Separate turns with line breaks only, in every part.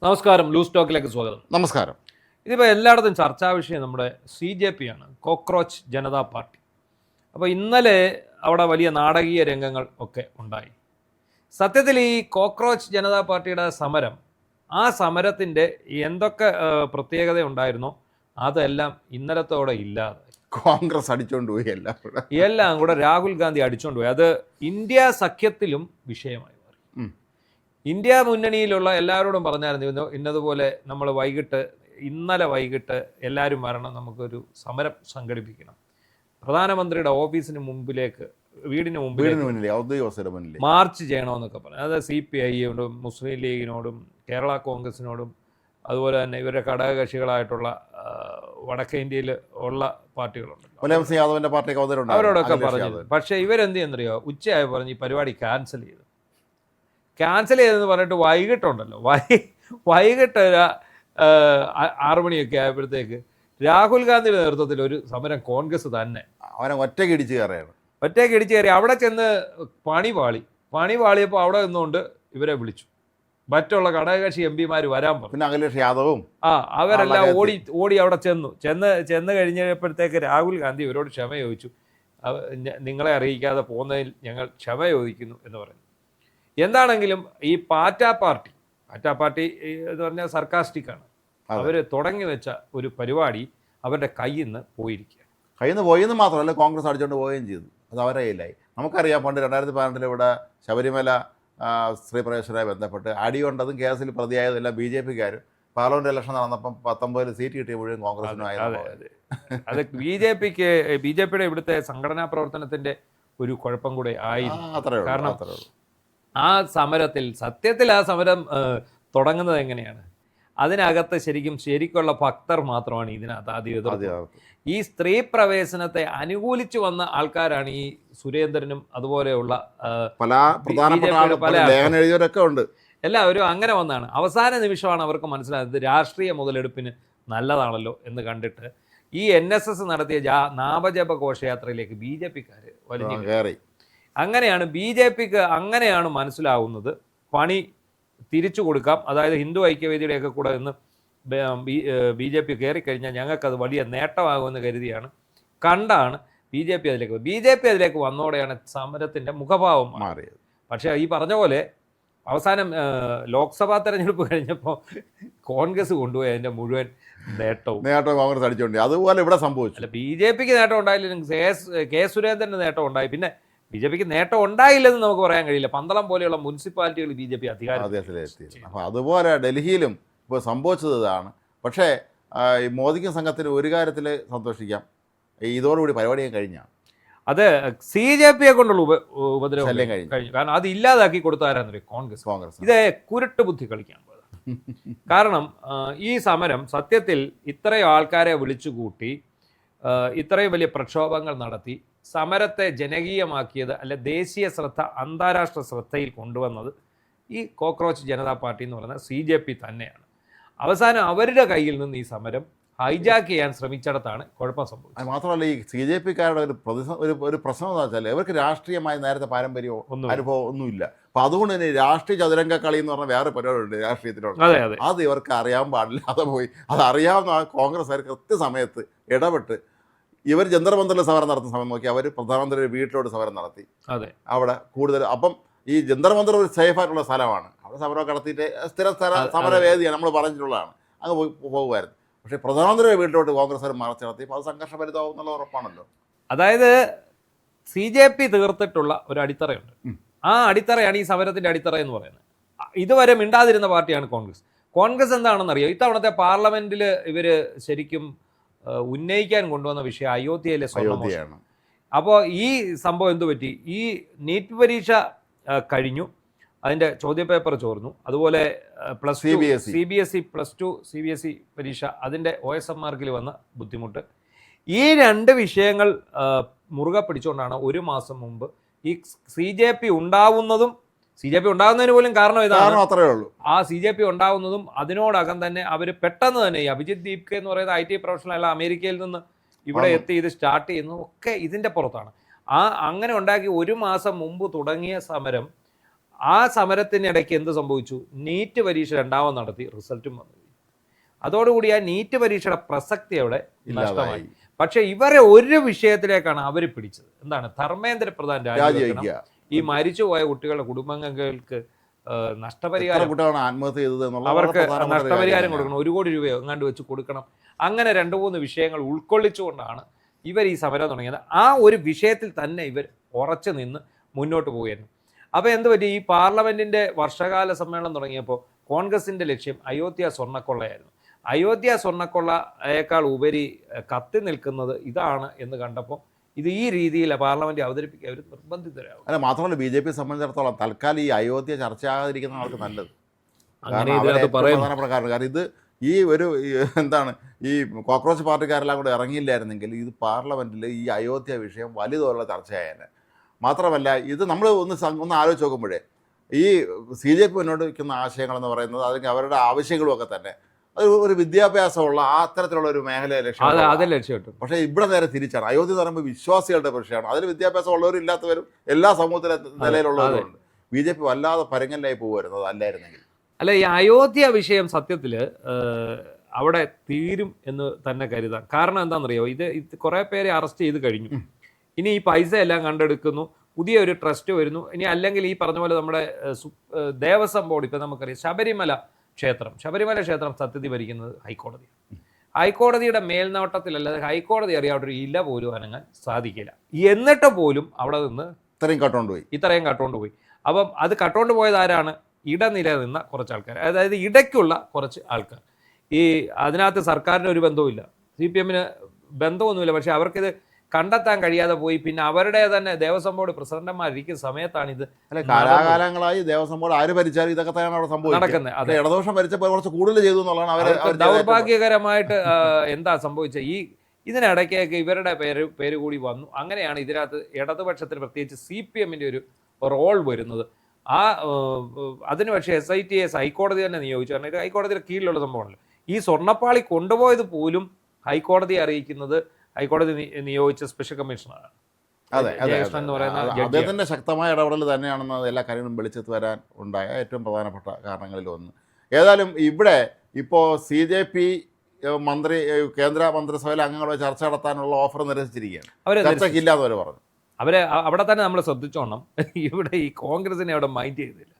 നമസ്കാരം, ലൂസ് ടോക്കിലേക്ക് സ്വാഗതം.
നമസ്കാരം.
ഇതിപ്പോൾ എല്ലായിടത്തും ചർച്ചാ വിഷയം നമ്മുടെ CJP ആണ്, കോക്രോച്ച് ജനതാ പാർട്ടി. അപ്പോൾ ഇന്നലെ അവിടെ വലിയ നാടകീയ രംഗങ്ങൾ ഒക്കെ ഉണ്ടായി. സത്യത്തിൽ ഈ കോക്രോച്ച് ജനതാ പാർട്ടിയുടെ സമരം, ആ സമരത്തിൻ്റെ എന്തൊക്കെ പ്രത്യേകത ഉണ്ടായിരുന്നോ അതെല്ലാം ഇന്നലത്തോടെ ഇല്ലാതെ
കോൺഗ്രസ് അടിച്ചുകൊണ്ട് പോയി
എല്ലാം കൂടെ രാഹുൽ ഗാന്ധി അടിച്ചുകൊണ്ട് പോയി. അത് ഇന്ത്യ സഖ്യത്തിലും വിഷയമായി മാറി. ഇന്ത്യ മുന്നണിയിലുള്ള എല്ലാവരോടും പറഞ്ഞായിരുന്നു ഇന്നതുപോലെ നമ്മൾ ഇന്നലെ വൈകിട്ട് എല്ലാവരും വരണം, നമുക്കൊരു സമരം സംഘടിപ്പിക്കണം. പ്രധാനമന്ത്രിയുടെ ഓഫീസിന് മുമ്പിലേക്ക്, വീടിന് മുമ്പിലേക്ക് മാർച്ച് ചെയ്യണമെന്നൊക്കെ പറഞ്ഞു. അത് CPI-യോടും മുസ്ലിം ലീഗിനോടും കേരള കോൺഗ്രസിനോടും അതുപോലെ തന്നെ ഇവരുടെ ഘടകകക്ഷികളായിട്ടുള്ള വടക്കേ ഇന്ത്യയിൽ ഉള്ള പാർട്ടികളുണ്ട്, അവരോടൊക്കെ പറഞ്ഞു. പക്ഷേ ഇവരെന്ത് ചെയ്യുന്നറിയോ, ഉച്ചയായി പറഞ്ഞ് ഈ പരിപാടി ക്യാൻസൽ ചെയ്തെന്ന് പറഞ്ഞിട്ട് വൈകിട്ടുണ്ടല്ലോ, വൈകിട്ട് 6 മണിയൊക്കെ ആയപ്പോഴത്തേക്ക് രാഹുൽ ഗാന്ധിയുടെ നേതൃത്വത്തിൽ ഒരു സമരം കോൺഗ്രസ് തന്നെ
അവനെ ഒറ്റയ്ക്കിടിച്ച്
കയറി. അവിടെ ചെന്ന് പണി പാളിയപ്പോൾ അവിടെ നിന്നുകൊണ്ട് ഇവരെ വിളിച്ചു. മറ്റുള്ള ഘടകകക്ഷി MP-മാർ വരാൻ പറഞ്ഞു.
പിന്നെ അഖിലേഷ് യാദവും
അവരെല്ലാം ഓടി അവിടെ ചെന്ന് കഴിഞ്ഞപ്പോഴത്തേക്ക് രാഹുൽ ഗാന്ധി ഇവരോട് ക്ഷമ ചോദിച്ചു. നിങ്ങളെ അറിയിക്കാതെ പോകുന്നതിൽ ഞങ്ങൾ ക്ഷമ ചോദിക്കുന്നു എന്ന് പറഞ്ഞു. എന്താണെങ്കിലും ഈ പാറ്റാ പാർട്ടി എന്ന് പറഞ്ഞാൽ സർക്കാസ്റ്റിക്കാണ്. അവർ തുടങ്ങി വെച്ച ഒരു പരിപാടി അവരുടെ കയ്യിൽ നിന്ന്
പോയെന്ന് മാത്രമല്ല, കോൺഗ്രസ് അടിച്ചുകൊണ്ട് പോവുകയും ചെയ്തു. അത് അവരെ കയ്യിലായി. നമുക്കറിയാം, പണ്ട് 2014 ഇവിടെ ശബരിമല സ്ത്രീ പ്രവേശനവുമായി ബന്ധപ്പെട്ട് അടികൊണ്ടതും കേസിൽ പ്രതിയായതും എല്ലാം BJP-ക്കാർ. പാർലമെന്റ് ഇലക്ഷൻ നടന്നപ്പം 19 സീറ്റ് കിട്ടിയ മുഴുവൻ കോൺഗ്രസിനുമായിരുന്നു.
അത് BJP-യുടെ ഇവിടുത്തെ സംഘടനാ പ്രവർത്തനത്തിന്റെ ഒരു കുഴപ്പം കൂടെ ആയിരുന്നു. കാരണം ആ സമരത്തിൽ സത്യത്തിൽ ആ സമരം തുടങ്ങുന്നത് എങ്ങനെയാണ്, അതിനകത്ത് ശരിക്കുള്ള ഭക്തർ മാത്രമാണ് ഇതിനകത്ത് ആദ്യം. ഈ സ്ത്രീ പ്രവേശനത്തെ അനുകൂലിച്ചു വന്ന ആൾക്കാരാണ് ഈ സുരേന്ദ്രനും അതുപോലെയുള്ള എല്ലാവരും അങ്ങനെ വന്നാണ്. അവസാന നിമിഷമാണ് അവർക്ക് മനസ്സിലായത് രാഷ്ട്രീയ മുതലെടുപ്പിന് നല്ലതാണല്ലോ എന്ന് കണ്ടിട്ട് ഈ NSS നടത്തിയ നാമജപ ഘോഷയാത്രയിലേക്ക് BJP-ക്കാർ വലിഞ്ഞു കയറി. അങ്ങനെയാണ് BJP-ക്ക് അങ്ങനെയാണ് മനസ്സിലാവുന്നത് പണി തിരിച്ചു കൊടുക്കാം, അതായത് ഹിന്ദു ഐക്യവേദിയുടെയൊക്കെ കൂടെ നിന്ന് BJP കയറിക്കഴിഞ്ഞാൽ ഞങ്ങൾക്കത് വലിയ നേട്ടമാകുമെന്ന് കണ്ടാണ് BJP അതിലേക്ക് വന്നോടെയാണ് സമരത്തിൻ്റെ മുഖഭാവം മാറിയത്. പക്ഷേ ഈ പറഞ്ഞ പോലെ അവസാനം ലോക്സഭാ തെരഞ്ഞെടുപ്പ് കഴിഞ്ഞപ്പോൾ കോൺഗ്രസ് കൊണ്ടുപോയി അതിൻ്റെ മുഴുവൻ നേട്ടവും
കോൺഗ്രസ് അടിച്ചുകൊണ്ട്. അതുപോലെ ഇവിടെ സംഭവിച്ചു.
അല്ല, BJP-ക്ക് നേട്ടം ഉണ്ടായില്ലെങ്കിൽ K. സുരേന്ദ്രന് നേട്ടം ഉണ്ടായി. പിന്നെ BJP-ക്ക് നേട്ടം ഉണ്ടായില്ലെന്ന് നമുക്ക് പറയാൻ കഴിയില്ല. പന്തളം പോലെയുള്ള മുനിസിപ്പാലിറ്റികൾ BJP അധികാരത്തിലെത്തി.
അപ്പോൾ അതുപോലെ ഡൽഹിയിലും ഇപ്പോൾ സംഭവിച്ചത് ഇതാണ്. പക്ഷേ ഈ മോദിക്കും സംഘത്തിന് ഒരു കാര്യത്തിൽ സന്തോഷിക്കാം, ഇതോടുകൂടി പരിപാടിയും കഴിഞ്ഞാണ്.
അത് CJP-യെ കൊണ്ടുള്ള ഉപദ്രവം കഴിഞ്ഞു. കാരണം അത് ഇല്ലാതാക്കി കൊടുത്താരാന്ന് കോൺഗ്രസ്. ഇത് കുരുട്ട് ബുദ്ധി കളിക്കാൻ പോയത്. കാരണം ഈ സമരം സത്യത്തിൽ ഇത്രയും ആൾക്കാരെ വിളിച്ചുകൂട്ടി ഇത്രയും വലിയ പ്രക്ഷോഭങ്ങൾ നടത്തി സമരത്തെ ജനകീയമാക്കിയത്, അല്ലെ ദേശീയ ശ്രദ്ധ അന്താരാഷ്ട്ര ശ്രദ്ധയിൽ കൊണ്ടുവന്നത് ഈ കോക്രോച്ച് ജനതാ പാർട്ടി എന്ന് പറയുന്ന CJP തന്നെയാണ്. അവസാനം അവരുടെ കയ്യിൽ നിന്ന് ഈ സമരം ഹൈജാക്ക് ചെയ്യാൻ ശ്രമിച്ചിടത്താണ് കുഴപ്പം സംഭവിച്ചത്.
മാത്രമല്ല, ഈ CJP-ക്കാരുടെ ഒരു പ്രശ്നം എന്ന് വെച്ചാൽ ഇവർക്ക് രാഷ്ട്രീയമായി നേരത്തെ പാരമ്പര്യമോ അനുഭവം ഒന്നുമില്ല. അപ്പം അതുകൊണ്ട് തന്നെ രാഷ്ട്രീയ ചതുരംഗ കളി എന്ന് പറഞ്ഞാൽ വേറെ പരിപാടിയുണ്ട് രാഷ്ട്രീയത്തിലുള്ള. അത് ഇവർക്ക് അറിയാൻ പാടില്ല. അത് അറിയാവുന്ന കോൺഗ്രസ്സുകാർ കൃത്യസമയത്ത് ഇടപെട്ട് ഇവർ ജന്തർ മന്ദറിൽ സമരം നടത്തുന്ന സമയം നോക്കി അവർ പ്രധാനമന്ത്രിയുടെ വീട്ടിലോട്ട് സമരം നടത്തി. അവിടെ കൂടുതൽ അപ്പം ഈ ജന്തർ മന്ദർ ഒരു സേഫ് ആയിട്ടുള്ള സ്ഥലമാണ്. അവിടെ സമരം നടത്തിയിട്ട് സ്ഥിര സമരവേദിയാണ്, നമ്മൾ പറഞ്ഞിട്ടുള്ളതാണ്. അങ്ങ് പോകുമായിരുന്നു. പക്ഷേ പ്രധാനമന്ത്രിയുടെ വീട്ടിലോട്ട് കോൺഗ്രസ് മാർച്ച് നടത്തിയപ്പോൾ അത് സംഘർഷഭരിതമാവും എന്നുള്ള ഉറപ്പാണല്ലോ.
അതായത് CJP തീർത്തിട്ടുള്ള ഒരു അടിത്തറയുണ്ട്. ആ അടിത്തറയാണ് ഈ സമരത്തിൻ്റെ അടിത്തറ എന്ന് പറയുന്നത്. ഇതുവരെ മിണ്ടാതിരുന്ന പാർട്ടിയാണ് കോൺഗ്രസ്. എന്താണെന്നറിയോ, ഇത്തവണത്തെ പാർലമെന്റിൽ ഇവർ ശരിക്കും ഉന്നയിക്കാൻ കൊണ്ടുവന്ന വിഷയം അയോധ്യയിലെ സ്വർണ്ണമോഷണം. അപ്പോൾ ഈ സംഭവം എന്തു പറ്റി, ഈ നീറ്റ് പരീക്ഷ കഴിഞ്ഞു, അതിൻ്റെ ചോദ്യപേപ്പർ ചോർന്നു. അതുപോലെ CBSE +2 CBSE പരീക്ഷ, അതിൻ്റെ OSM-മാർക്കിൽ വന്ന ബുദ്ധിമുട്ട്. ഈ 2 വിഷയങ്ങൾ മുറുകെ പിടിച്ചുകൊണ്ടാണ് ഒരു മാസം മുമ്പ് ഈ CJP ഉണ്ടാകുന്നതിന് പോലും കാരണം ഇതാണ്.
അത്രയേ ഉള്ളൂ.
ആ CJP ഉണ്ടാകുന്നതും അതിനോടകം തന്നെ അവർ പെട്ടെന്ന് തന്നെ ഈ അഭിജിത്ത് ദീപ്കെ എന്ന് പറയുന്ന IT പ്രൊഫഷണൽ അല്ല, അമേരിക്കയിൽ നിന്ന് ഇവിടെ എത്തി ഇത് സ്റ്റാർട്ട് ചെയ്യുന്നതും ഒക്കെ ഇതിൻ്റെ പുറത്താണ്. അങ്ങനെ ഉണ്ടാക്കി ഒരു മാസം മുമ്പ് തുടങ്ങിയ സമരം ആ സമരത്തിനിടയ്ക്ക് എന്ത് സംഭവിച്ചു? നീറ്റ് പരീക്ഷ രണ്ടാമത് നടത്തി, റിസൾട്ടും വന്നു. അതോടുകൂടി ആ നീറ്റ് പരീക്ഷയുടെ പ്രസക്തി അവിടെ നഷ്ടമായി. പക്ഷെ ഇവരെ ഒരു വിഷയത്തിലേക്കാണ് അവർ പിടിച്ചത്. എന്താണ്? ധർമ്മേന്ദ്ര പ്രധാൻ രാജിവെക്കണം, ഈ മരിച്ചുപോയ കുട്ടികളുടെ കുടുംബാംഗങ്ങൾക്ക് നഷ്ടപരിഹാരം,
ആത്മഹത്യ ചെയ്തത്
അവർക്ക് നഷ്ടപരിഹാരം കൊടുക്കണം, 1 കോടി രൂപയോ എങ്ങാണ്ട് വെച്ച് കൊടുക്കണം. അങ്ങനെ 2-3 വിഷയങ്ങൾ ഉൾക്കൊള്ളിച്ചുകൊണ്ടാണ് ഇവർ ഈ സമരം തുടങ്ങിയത്. ആ ഒരു വിഷയത്തിൽ തന്നെ ഇവർ ഉറച്ചു നിന്ന് മുന്നോട്ട് പോവുകയായിരുന്നു. അപ്പോൾ എന്ത് പറ്റി? ഈ പാർലമെന്റിന്റെ വർഷകാല സമ്മേളനം തുടങ്ങിയപ്പോൾ കോൺഗ്രസിന്റെ ലക്ഷ്യം അയോധ്യ സ്വർണ്ണക്കൊള്ളയായിരുന്നു. അയോധ്യ സ്വർണ്ണക്കൊള്ളയേക്കാൾ ഉപരി കത്തി നിൽക്കുന്നത് ഇതാണ് എന്ന് കണ്ടപ്പോൾ ഇത് ഈ രീതിയിൽ പാർലമെന്റ് അവതരിപ്പിക്കാൻ അവർ നിർബന്ധിതരാകും.
അല്ല, മാത്രമല്ല BJP സംബന്ധിച്ചിടത്തോളം തൽക്കാലം ഈ അയോധ്യ ചർച്ചയാകാതിരിക്കുന്ന ആൾക്ക് നല്ലത്. പ്രധാനപ്പെട്ട കാരണം ഇത് ഈ ഒരു എന്താണ്, ഈ കോക്രോച്ച് പാർട്ടിക്കാരെല്ലാം കൂടെ ഇറങ്ങിയില്ലായിരുന്നെങ്കിൽ ഇത് പാർലമെന്റിൽ ഈ അയോധ്യ വിഷയം വലിയതോറുള്ള ചർച്ചയായേനെ. മാത്രമല്ല ഇത് നമ്മൾ ഒന്ന് ആലോചിച്ച് നോക്കുമ്പോഴേ ഈ CJP മുന്നോട്ട് വയ്ക്കുന്ന ആശയങ്ങളെന്ന് പറയുന്നത് അല്ലെങ്കിൽ അവരുടെ ആവശ്യങ്ങളുമൊക്കെ തന്നെ അത് ഒരു വിദ്യാഭ്യാസമുള്ള അത്തരത്തിലുള്ള ഒരു മേഖലയെ
ലക്ഷ്യം.
പക്ഷേ ഇവിടെ നേരെ തിരിച്ചാണ്. അയോധ്യ എന്ന് പറയുമ്പോൾ വിശ്വാസികളുടെ വിഷയമാണ്. അതിൽ വിദ്യാഭ്യാസം ഉള്ളവരും ഇല്ലാത്തവരും എല്ലാ സമൂഹത്തിലെ നിലയിലുള്ളവരുണ്ട്. BJP വല്ലാതെ പരങ്ങലായി പോകുമായിരുന്നു അതല്ലായിരുന്നെങ്കിൽ.
അല്ല, ഈ അയോധ്യ വിഷയം സത്യത്തിൽ അവിടെ തീരും എന്ന് തന്നെ കരുതാം. കാരണം എന്താണെന്നറിയോ? ഇത് കുറേ പേരെ അറസ്റ്റ് ചെയ്ത് കഴിഞ്ഞു. ഇനി ഈ പൈസ എല്ലാം കണ്ടെടുക്കുന്നു, പുതിയൊരു ട്രസ്റ്റ് വരുന്നു. ഇനി അല്ലെങ്കിൽ ഈ പറഞ്ഞ പോലെ നമ്മുടെ ദേവസ്വം ബോർഡ്, ഇപ്പം നമുക്കറിയാം ശബരിമല ക്ഷേത്രം സത്യത്തിൽ ഭരിക്കുന്നത് ഹൈക്കോടതിയാണ്. ഹൈക്കോടതിയുടെ മേൽനോട്ടത്തിലല്ലാതെ ഹൈക്കോടതി അറിയാവുന്ന ഒരു ഇല പോലും അനങ്ങാൻ സാധിക്കില്ല. എന്നിട്ട് പോലും അവിടെ നിന്ന് ഇത്രയും കട്ടുകൊണ്ട് പോയി. അപ്പം അത് കട്ടുകൊണ്ട് പോയത് ആരാണ്? ഇടനില നിന്ന കുറച്ച് ആൾക്കാർ, അതായത് ഇടയ്ക്കുള്ള കുറച്ച് ആൾക്കാർ. ഈ അതിനകത്ത് സർക്കാരിന് ഒരു ബന്ധവുമില്ല, CPM-ന് ബന്ധമൊന്നുമില്ല. പക്ഷെ അവർക്കിത് കണ്ടെത്താൻ കഴിയാതെ പോയി. പിന്നെ അവരുടെ തന്നെ ദേവസ്വം ബോർഡ് പ്രസിഡന്റുമാരിക്കുന്ന സമയത്താണ് ഇത്.
കാലാകാലങ്ങളായി ദേവസ്വം ബോർഡ് ആര് ഭരിച്ചാലും ഇതൊക്കെ തന്നെയാണ് അവിടെ സംഭവിക്കുന്നത്. അത് ഇടദോഷം ഭരിച്ചപ്പോൾ കുറച്ച് കൂടുതൽ ചെയ്തു എന്നുള്ളതാണ് അവർ
ദൗർഭാഗ്യകരമായിട്ട് എന്താ സംഭവിച്ചത്? ഇതിനിടയ്ക്കൊക്കെ ഇവരുടെ പേര് കൂടി വന്നു. അങ്ങനെയാണ് ഇതിനകത്ത് ഇടതുപക്ഷത്തിന് പ്രത്യേകിച്ച് CPM-ന്റെ ഒരു റോൾ വരുന്നത്. അതിന് പക്ഷേ SITS ഹൈക്കോടതി തന്നെ നിയോഗിച്ചു. കാരണം ഇത് ഹൈക്കോടതിയുടെ കീഴിലുള്ള സംഭവമാണല്ലോ. ഈ സ്വർണ്ണപ്പാളി കൊണ്ടുപോയത് പോലും ഹൈക്കോടതിയെ അറിയിക്കുന്നത് ഹൈക്കോടതി നിയോഗിച്ച സ്പെഷ്യൽ കമ്മീഷണറാണ്.
അദ്ദേഹത്തിന്റെ ശക്തമായ ഇടപെടൽ തന്നെയാണെന്ന് എല്ലാ കാര്യങ്ങളും വെളിച്ചത്ത് വരാൻ ഉണ്ടായ ഏറ്റവും പ്രധാനപ്പെട്ട കാരണങ്ങളിൽ ഒന്ന്. ഏതായാലും ഇവിടെ ഇപ്പോൾ CJP കേന്ദ്ര മന്ത്രിസഭയിലെ അംഗങ്ങളെ ചർച്ച നടത്താനുള്ള ഓഫർ നിരസിച്ചിരിക്കുകയാണ്. ചർച്ചയ്ക്കില്ലാന്ന് അവർ പറഞ്ഞു.
അവിടെ തന്നെ നമ്മൾ ശ്രദ്ധിച്ചോണം, ഇവിടെ ഈ കോൺഗ്രസിനെ അവിടെ മൈൻഡ് ചെയ്തില്ല.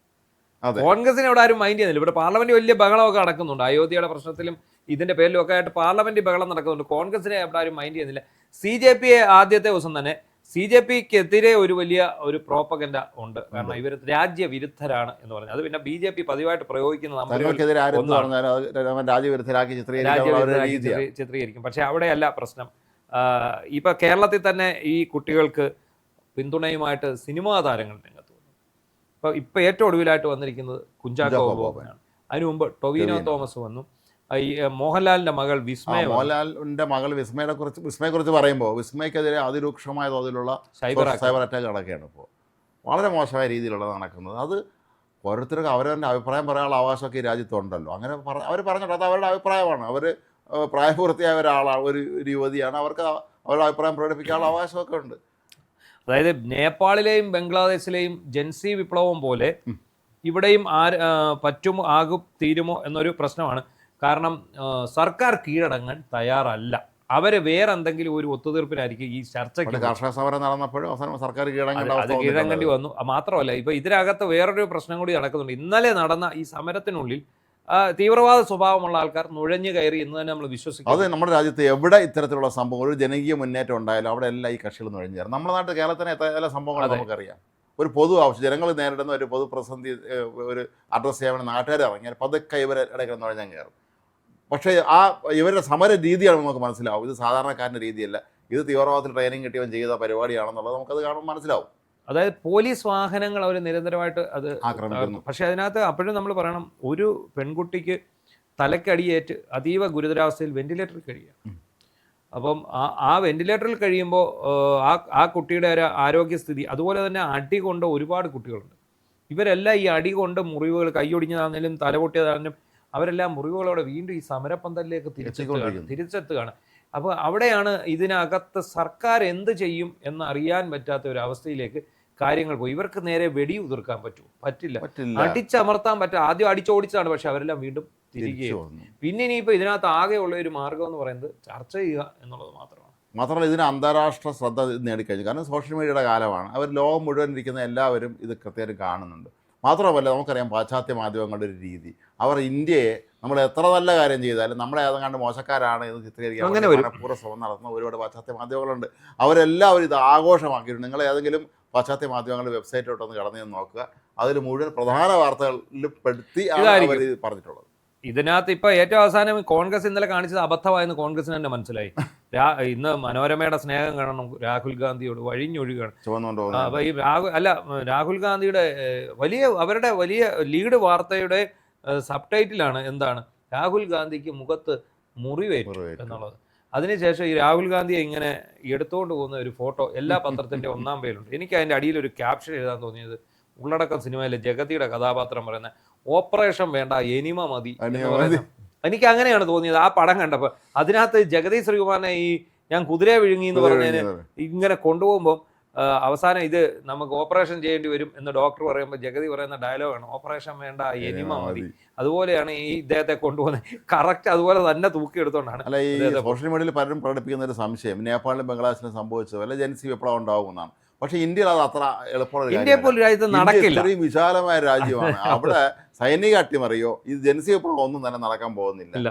കോൺഗ്രസിനെ അവിടെ ആരും മൈൻഡ് ചെയ്യുന്നില്ല. ഇവിടെ പാർലമെന്റ് വലിയ ബഹളമൊക്കെ നടക്കുന്നുണ്ട്. അയോധ്യയുടെ പ്രശ്നത്തിലും ഇതിന്റെ പേരിലും ഒക്കെ ആയിട്ട് പാർലമെന്റ് ബഹളം നടക്കുന്നുണ്ട്. കോൺഗ്രസിനെ അവിടെ ആരും മൈൻഡ് ചെയ്യുന്നില്ല. CJP-യെ ആദ്യത്തെ ദിവസം തന്നെ CJP-ക്കെതിരെ ഒരു പ്രോപ്പഗൻഡ ഉണ്ട്. കാരണം ഇവർ രാജ്യവിരുദ്ധരാണ് എന്ന് പറഞ്ഞു. അത് പിന്നെ BJP പതിവായിട്ട് പ്രയോഗിക്കുന്ന ചിത്രീകരിക്കും. പക്ഷെ അവിടെയല്ല പ്രശ്നം. ഇപ്പൊ കേരളത്തിൽ തന്നെ ഈ കുട്ടികൾക്ക് പിന്തുണയുമായിട്ട് സിനിമാ താരങ്ങൾ രംഗത്ത് വന്നു. ഇപ്പൊ ഏറ്റവും ഒടുവിലായിട്ട് വന്നിരിക്കുന്നത് കുഞ്ചാക്കോ ബോബനാണ്. അതിനു മുമ്പ് ടൊവിനോ തോമസ് വന്നു. ഈ മോഹൻലാലിന്റെ മകൾ
വിസ്മയെ കുറിച്ച് പറയുമ്പോൾ വിസ്മയ്ക്കെതിരെ അതിരൂക്ഷമായ തോതിലുള്ള സൈബർ അറ്റാക്ക് നടക്കുകയാണ്. ഇപ്പോൾ വളരെ മോശമായ രീതിയിലുള്ളത് നടക്കുന്നത്. അത് ഓരോരുത്തർക്ക് അവരവരുടെ അഭിപ്രായം പറയാനുള്ള അവകാശമൊക്കെ ഈ രാജ്യത്തുണ്ടല്ലോ. അങ്ങനെ അവർ പറഞ്ഞിട്ട് അത് അവരുടെ അഭിപ്രായമാണ്. അവർ പ്രായപൂർത്തിയായ ഒരാളാണ്, ഒരു യുവതിയാണ്. അവർക്ക് അവരുടെ അഭിപ്രായം പ്രകടിപ്പിക്കാനുള്ള അവകാശമൊക്കെ ഉണ്ട്.
അതായത് നേപ്പാളിലെയും ബംഗ്ലാദേശിലെയും ജൻസി വിപ്ലവം പോലെ ഇവിടെയും തീരുമോ എന്നൊരു പ്രശ്നമാണ്. കാരണം സർക്കാർ കീഴടങ്ങാൻ തയ്യാറല്ല. അവര് വേറെ എന്തെങ്കിലും ഒരു ഒത്തുതീർപ്പിനായിരിക്കും ഈ ചർച്ചയ്ക്ക്.
കർഷക സമരം നടന്നപ്പോഴും അവസാനം സർക്കാർ
കീഴടങ്ങേണ്ടി വന്നു. മാത്രമല്ല ഇപ്പൊ ഇതിനകത്ത് വേറൊരു പ്രശ്നം കൂടി നടക്കുന്നുണ്ട്. ഇന്നലെ നടന്ന ഈ സമരത്തിനുള്ളിൽ തീവ്രവാദ സ്വഭാവമുള്ള ആൾക്കാർ നുഴഞ്ഞു കയറി എന്ന് തന്നെ നമ്മൾ വിശ്വസിക്കും.
അത് നമ്മുടെ രാജ്യത്ത് എവിടെ ഇത്തരത്തിലുള്ള സംഭവം, ഒരു ജനകീയ മുന്നേറ്റം ഉണ്ടായാലും അവിടെ എല്ലാം ഈ കക്ഷികൾ നുഴഞ്ഞു കയറും. നമ്മുടെ നാട്ടിൽ കേരളത്തിന് എത്ര സംഭവങ്ങൾ നമുക്കറിയാം. ഒരു പൊതു ആവശ്യം, ജനങ്ങൾ നേരിടുന്ന ഒരു പൊതു പ്രതിസന്ധി ഒരു അഡ്രസ്സ് ചെയ്യാൻ വേണ്ടി നാട്ടുകാർ ഇറങ്ങിയാൽ പതുക്കെ ഇവരെ ഇടയ്ക്ക് നുഴഞ്ഞാൽ കയറും. പക്ഷേ ഇവരുടെ സമര രീതിയാണ് നമുക്ക് മനസ്സിലാവും. ഇത് സാധാരണക്കാരൻ്റെ രീതിയല്ല, ഇത് തീവ്രവാദത്തിൽ ട്രെയിനിങ് കിട്ടിയവൻ ചെയ്ത പരിപാടിയാണെന്നുള്ളത് നമുക്കത് കാണുമ്പോൾ മനസ്സിലാവും.
അതായത് പോലീസ് വാഹനങ്ങൾ അവർ നിരന്തരമായിട്ട് അത് ആക്രമിക്കുന്നു. പക്ഷേ അതിനകത്ത് അപ്പോഴും നമ്മൾ പറയണം, ഒരു പെൺകുട്ടിക്ക് തലക്കടിയേറ്റ് അതീവ ഗുരുതരാവസ്ഥയിൽ വെന്റിലേറ്ററിൽ കഴിയുക. അപ്പം ആ വെന്റിലേറ്ററിൽ കഴിയുമ്പോൾ ആ കുട്ടിയുടെ ഒരു ആരോഗ്യസ്ഥിതി, അതുപോലെ തന്നെ അടി കൊണ്ട ഒരുപാട് കുട്ടികളുണ്ട്. ഇവരെല്ലാം ഈ അടി കൊണ്ട് മുറിവുകൾ, കൈയൊടിഞ്ഞതാണെങ്കിലും തലപൊട്ടിയതാണെങ്കിലും അവരെല്ലാം മുറിവുകളോടെ വീണ്ടും ഈ സമരപ്പന്തലിലേക്ക് തിരിച്ചെത്തുകയാണ്. അപ്പോൾ അവിടെയാണ് ഇതിനകത്ത് സർക്കാർ എന്ത് ചെയ്യും എന്നറിയാൻ പറ്റാത്ത ഒരു അവസ്ഥയിലേക്ക് കാര്യങ്ങൾ പോയി. ഇവർക്ക് നേരെ വെടി ഉതിർക്കാൻ പറ്റില്ല. അടിച്ചമർത്താൻ പറ്റും. ആദ്യം അടിച്ചോടിച്ചതാണ്, പക്ഷെ അവരെല്ലാം വീണ്ടും തിരികെ. പിന്നെ ഇനിയിപ്പോൾ ഇതിനകത്ത് ആകെയുള്ള ഒരു മാർഗം എന്ന് പറയുന്നത് ചർച്ച ചെയ്യുക എന്നുള്ളത്
മാത്രമല്ല ഇതിന് അന്താരാഷ്ട്ര ശ്രദ്ധ നേടിക്കഴിഞ്ഞു. കാരണം സോഷ്യൽ മീഡിയയുടെ കാലമാണ്. അവർ ലോകം മുഴുവൻ ഇരിക്കുന്ന എല്ലാവരും ഇത് കൃത്യമായിട്ട് കാണുന്നുണ്ട്. മാത്രമല്ല നമുക്കറിയാം പാശ്ചാത്യ മാധ്യമങ്ങളുടെ ഒരു രീതി. അവർ ഇന്ത്യയെ നമ്മൾ എത്ര നല്ല കാര്യം ചെയ്താലും നമ്മളെ ഏതാണ്ട് മോശക്കാരാണ് എന്ന് ചിത്രീകരിക്കാൻ പൂർണ്ണ ശ്രമം നടത്തുന്ന ഒരുപാട് പാശ്ചാത്യ മാധ്യമങ്ങളുണ്ട്. അവരെല്ലാവരും ഇത് ആഘോഷമാക്കിയിട്ടുണ്ട്. നിങ്ങൾ ഏതെങ്കിലും പാശ്ചാത്യ മാധ്യമങ്ങളുടെ വെബ്സൈറ്റിലോട്ടൊന്ന് കടന്നു നോക്കുക. അതിൽ മുഴുവൻ പ്രധാന വാർത്തകളിൽ പെടുത്തി അവർ പറഞ്ഞിട്ടുള്ളത്.
ഇതിനകത്ത് ഇപ്പൊ ഏറ്റവും അവസാനം കോൺഗ്രസ് ഇന്നലെ കാണിച്ചത് അബദ്ധമായെന്ന് കോൺഗ്രസിന് തന്നെ മനസ്സിലായി. ഇന്ന് മനോരമയുടെ സ്നേഹം കാണണം രാഹുൽ ഗാന്ധിയോട് വഴിഞ്ഞൊഴുകയാണ്. അപ്പൊ ഈ രാഹുൽ ഗാന്ധിയുടെ അവരുടെ വലിയ ലീഡ് വാർത്തയുടെ സബ് ടൈറ്റിലാണ് എന്താണ്, രാഹുൽ ഗാന്ധിക്ക് മുഖത്ത് മുറിവേറ്റു എന്നുള്ളത്. അതിനുശേഷം ഈ രാഹുൽ ഗാന്ധിയെ ഇങ്ങനെ എടുത്തുകൊണ്ട് പോകുന്ന ഒരു ഫോട്ടോ എല്ലാ പത്രത്തിന്റെ ഒന്നാം പേരുണ്ട്. എനിക്ക് അതിന്റെ അടിയിൽ ഒരു ക്യാപ്ഷൻ എഴുതാൻ തോന്നിയത്, ഉള്ളടക്കം സിനിമയിലെ ജഗതിയുടെ കഥാപാത്രം പറയുന്ന ഓപ്പറേഷൻ വേണ്ട എനിമ മതി. എനിക്ക് അങ്ങനെയാണ് തോന്നിയത് ആ പടം കണ്ടപ്പോൾ. അതിനകത്ത് ജഗതി ശ്രീകുമാറിനെ ഈ ഞാൻ കുതിരയെ വിഴുങ്ങി എന്ന് പറഞ്ഞതിന് ഇങ്ങനെ കൊണ്ടുപോകുമ്പോൾ അവസാനം ഇത് നമുക്ക് ഓപ്പറേഷൻ ചെയ്യേണ്ടി വരും എന്ന് ഡോക്ടർ പറയുമ്പോൾ ജഗതി പറയുന്ന ഡയലോഗാണ്, ഓപ്പറേഷൻ വേണ്ട എനിമ മതി. അതുപോലെയാണ് ഈ ഇദ്ദേഹത്തെ കൊണ്ടുപോകുന്നത്. കറക്റ്റ് അതുപോലെ തന്നെ തൂക്കിയെടുത്തോണ്ടാണ്.
അല്ല, ഈ സോഷ്യൽ മീഡിയയിൽ പലരും പ്രകടിപ്പിക്കുന്ന ഒരു സംശയം നേപ്പാളിലും ബംഗ്ലാദേശിലും സംഭവിച്ചത് വല്ല ജൻസി വിപ്ലവം ഉണ്ടാവുമെന്നാണ്. പക്ഷെ ഇന്ത്യയിൽ അത് അത്ര എളുപ്പമുള്ള
ഇന്ത്യ പോലും രാജ്യത്ത് നടക്കില്ല.
ഇത്രയും വിശാലമായ രാജ്യമാണ്. അവിടെ സൈനിക അട്ടിമറിയോ ഇത് ജൻസി വിപ്ലവം ഒന്നും തന്നെ നടക്കാൻ പോകുന്നില്ല.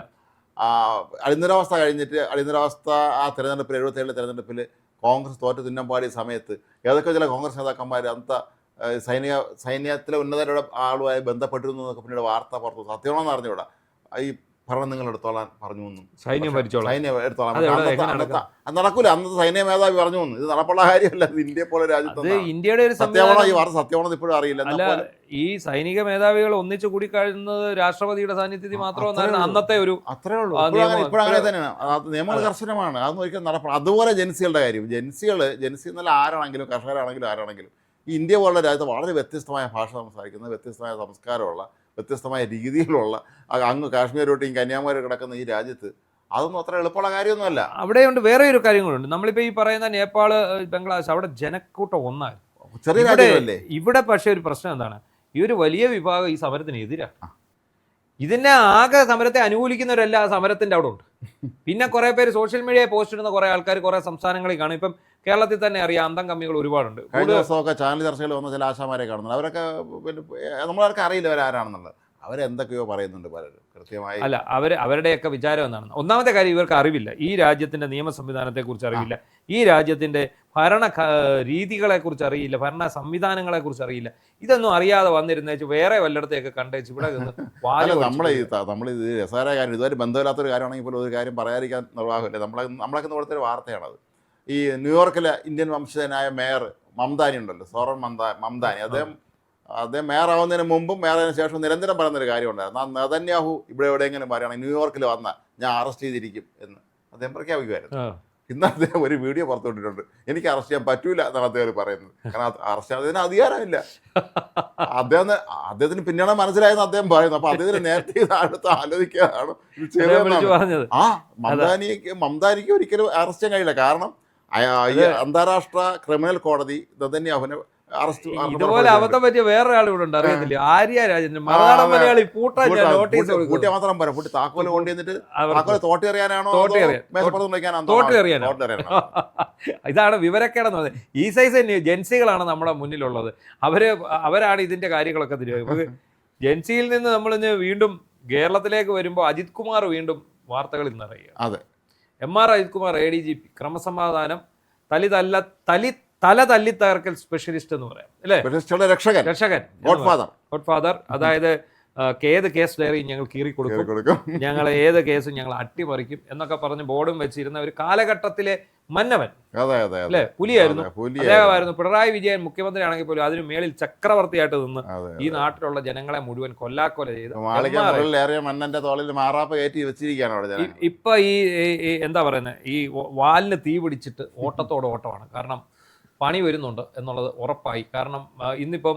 അടിയന്തരാവസ്ഥ കഴിഞ്ഞിട്ട് അടിയന്തരാവസ്ഥ ആ തെരഞ്ഞെടുപ്പിൽ 77 തെരഞ്ഞെടുപ്പിൽ കോൺഗ്രസ് തോറ്റ് തുന്നം പാടിയ സമയത്ത് ഏതൊക്കെ ചില കോൺഗ്രസ് നേതാക്കന്മാർ അന്നത്തെ സൈന്യത്തിലെ ഉന്നതരുടെ ആളുമായി ബന്ധപ്പെട്ടിരുന്നു എന്നൊക്കെ പിന്നീട് വാർത്ത പുറത്തു. സത്യമാണെന്ന് അറിഞ്ഞൂടാ. ഈ ഭരണം നിങ്ങൾ എടുത്തോളാൻ പറഞ്ഞു എന്നും സൈന്യം എടുത്തോളാം നടക്കൂല. അന്നത്തെ സൈന്യ മേധാവി പറഞ്ഞു വന്നു. ഇത് നടപ്പുള്ള കാര്യമല്ല. ഇത് ഇന്ത്യയെ പോലെ രാജ്യത്ത്
ഇന്ത്യയുടെ ഒരു
സത്യമാണോ ഈ വാർത്ത സത്യമാണെന്ന് ഇപ്പോഴും അറിയില്ല.
ഈ സൈനിക മേധാവികൾ ഒന്നിച്ചു കൂടി കഴിയുന്നത് രാഷ്ട്രപതിയുടെ സാന്നിധ്യത്തിൽ മാത്രമേ അന്നത്തെ ഒരു
അത്രേ ഉള്ളൂ. ഇപ്പോഴങ്ങനെ തന്നെയാണ്. നിയമങ്ങൾ കർശനമാണ്. അതൊന്നും ഒരിക്കലും നടപ്പുള്ള. അതുപോലെ ജൻസികളുടെ കാര്യം, ജൻസി എന്നല്ല ആരാണെങ്കിലും കർഷകരാണെങ്കിലും ആരാണെങ്കിലും ഈ ഇന്ത്യ പോലുള്ള രാജ്യത്ത് വളരെ വ്യത്യസ്തമായ ഭാഷ സംസാരിക്കുന്ന, വ്യത്യസ്തമായ സംസ്കാരമുള്ള, വ്യത്യസ്തമായ രീതിയിലുള്ള അങ്ങ് കാശ്മീരോട്ടും കന്യാകുമാരി കിടക്കുന്ന ഈ രാജ്യത്ത് അതൊന്നും അത്ര എളുപ്പമുള്ള കാര്യമൊന്നുമല്ല.
അവിടെയുണ്ട് വേറെ ഒരു കാര്യങ്ങളുണ്ട്. നമ്മളിപ്പോൾ ഈ പറയുന്ന നേപ്പാള്, ബംഗ്ലാദേശ്, അവിടെ ജനക്കൂട്ടം ഒന്നായി
ചെറിയ രാജ്യമല്ലേ.
ഇവിടെ പക്ഷേ ഒരു പ്രശ്നം എന്താണ്, ഈ ഒരു വലിയ വിഭാഗം ഈ സമരത്തിന് എതിരാണ്. ഇതിനെ ആകെ സമരത്തെ അനുകൂലിക്കുന്നവരെല്ലാം ആ സമരത്തിന്റെ അവിടെ ഉണ്ട്. പിന്നെ കുറെ പേര് സോഷ്യൽ മീഡിയയിൽ പോസ്റ്റ് ഇടുന്ന കുറെ ആൾക്കാർ കുറെ സംസ്ഥാനങ്ങളിൽ കാണും. ഇപ്പം കേരളത്തിൽ തന്നെ അറിയാം, അന്തം കമ്മികൾ ഒരുപാടുണ്ട്.
കഴിഞ്ഞ ദിവസമൊക്കെ ചാനൽ ചർച്ചകൾ വന്ന ചില ആശാമാരെ കാണുന്നത്. അവരൊക്കെ നമ്മളവർക്ക് അറിയില്ല അവരാരാണെന്നുള്ളത്. അവരെന്തൊക്കെയോ പറയുന്നുണ്ട് പലരും കൃത്യമായി.
അല്ല, അവരുടെയൊക്കെ വിചാരം എന്നാണ്. ഒന്നാമത്തെ കാര്യം, ഇവർക്ക് അറിവില്ല. ഈ രാജ്യത്തിന്റെ നിയമ സംവിധാനത്തെക്കുറിച്ച് അറിയില്ല, ഈ രാജ്യത്തിന്റെ ഭരണ രീതികളെക്കുറിച്ച് അറിയില്ല, ഭരണ സംവിധാനങ്ങളെക്കുറിച്ച് അറിയില്ല. ഇതൊന്നും അറിയാതെ വന്നിരുന്നേച്ച് വേറെ വല്ലയിടത്തെയൊക്കെ കണ്ടേച്ച് ഇവിടെ
നമ്മളിത് രസകരമായ കാര്യം, ഇതുവരെ ബന്ധമില്ലാത്തൊരു കാര്യമാണെങ്കിൽ പോലും ഒരു കാര്യം പറയാതിരിക്കാൻ നിർവാഹമില്ല. നമ്മളൊക്കെ ഇവിടുത്തെ ഒരു വാർത്തയാണത്. ഈ ന്യൂയോർക്കിലെ ഇന്ത്യൻ വംശജനായ മേയർ മംദാനി ഉണ്ടല്ലോ, സോറൻ മംദാനി, അദ്ദേഹം മേയറാവുന്നതിന് മുമ്പും മേയറിന് ശേഷം നിരന്തരം പറയുന്നൊരു കാര്യം ഉണ്ടായിരുന്നു. ആ നെതന്യാഹു ഇവിടെ എവിടെയെങ്കിലും പറയുകയാണെങ്കിൽ ന്യൂയോർക്കിൽ വന്നാൽ ഞാൻ അറസ്റ്റ് ചെയ്തിരിക്കും എന്ന് അദ്ദേഹം പ്രഖ്യാപിക്കുമായിരുന്നു. ഇന്ന് അദ്ദേഹം ഒരു വീഡിയോ പുറത്തുവിട്ടിട്ടുണ്ട്, എനിക്ക് അറസ്റ്റ് ചെയ്യാൻ പറ്റൂല എന്നാണ് അദ്ദേഹം പറയുന്നത്. കാരണം അറസ്റ്റ് ചെയ്യാൻ അധികാരമില്ല. അദ്ദേഹത്തിന് പിന്നീട് മനസ്സിലായെന്ന് അദ്ദേഹം പറയുന്നു. അപ്പൊ അദ്ദേഹത്തിന് നേരത്തെ അടുത്ത് ആലോചിക്കാനാണ് മംദാനിക്ക് ഒരിക്കലും അറസ്റ്റ് ചെയ്യാൻ കഴിയില്ല. കാരണം അന്താരാഷ്ട്ര ക്രിമിനൽ കോടതി നെതന്യാഹുവിനെ അറസ്റ്റ്.
ഇതുപോലെ അബദ്ധം പറ്റിയ വേറൊരാൾ ഇവിടെ ഉണ്ട്, അറിയത്തില്ല, ആര്യ രാജേന്ദ്രൻ. മലയാളം മലയാളി
പൂട്ടിയ മാത്രം പറയാം. പൂട്ടി താക്കോല് കൊണ്ടുവന്നിട്ട് താക്കോല് തോട്ടി എറിയാനാണോ
തോട്ടി എറിയാനോ? ഇതാണ് വിവരക്കേടെന്ന് പറയുന്നത്. ഈ സൈസ് ജൻസികളാണ് നമ്മുടെ മുന്നിലുള്ളത്. അവരാണ് ഇതിന്റെ കാര്യങ്ങളൊക്കെ തിരികെ. ജൻസിയിൽ നിന്ന് നമ്മളിന്ന് വീണ്ടും കേരളത്തിലേക്ക് വരുമ്പോൾ അജിത് കുമാർ വീണ്ടും വാർത്തകളിൽ നിറയുക.
അതെ,
MR അജിത് കുമാർ ADGP, ക്രമസമാധാനം, തല തല്ലിത്തകർക്കൽ സ്പെഷ്യലിസ്റ്റ് എന്ന് പറയാം അല്ലേ, രക്ഷകൻ, ഗോഡ്ഫാദർ. അതായത് ഏത് കേസ് ഡയറി ഞങ്ങൾ കീറിക്കൊടുക്കും, ഞങ്ങൾ ഏത് കേസും ഞങ്ങൾ അട്ടിമറിക്കും എന്നൊക്കെ പറഞ്ഞ് ബോർഡും വെച്ചിരുന്ന ഒരു കാലഘട്ടത്തിലെ മന്നവൻ അല്ലെ, പുലിയായിരുന്നു. അദ്ദേഹമായിരുന്നു. പിണറായി വിജയൻ മുഖ്യമന്ത്രിയാണെങ്കിൽ പോലും അതിന് മേളിൽ ചക്രവർത്തിയായിട്ട് നിന്ന് ഈ നാട്ടിലുള്ള ജനങ്ങളെ മുഴുവൻ കൊല്ലാക്കൊല ചെയ്ത് ഇപ്പൊ ഈ എന്താ പറയുന്നത്, ഈ വാലിന് തീ പിടിച്ചിട്ട് ഓട്ടത്തോടെ ഓട്ടമാണ്. കാരണം പണി വരുന്നുണ്ട് എന്നുള്ളത് ഉറപ്പായി. കാരണം ഇന്നിപ്പം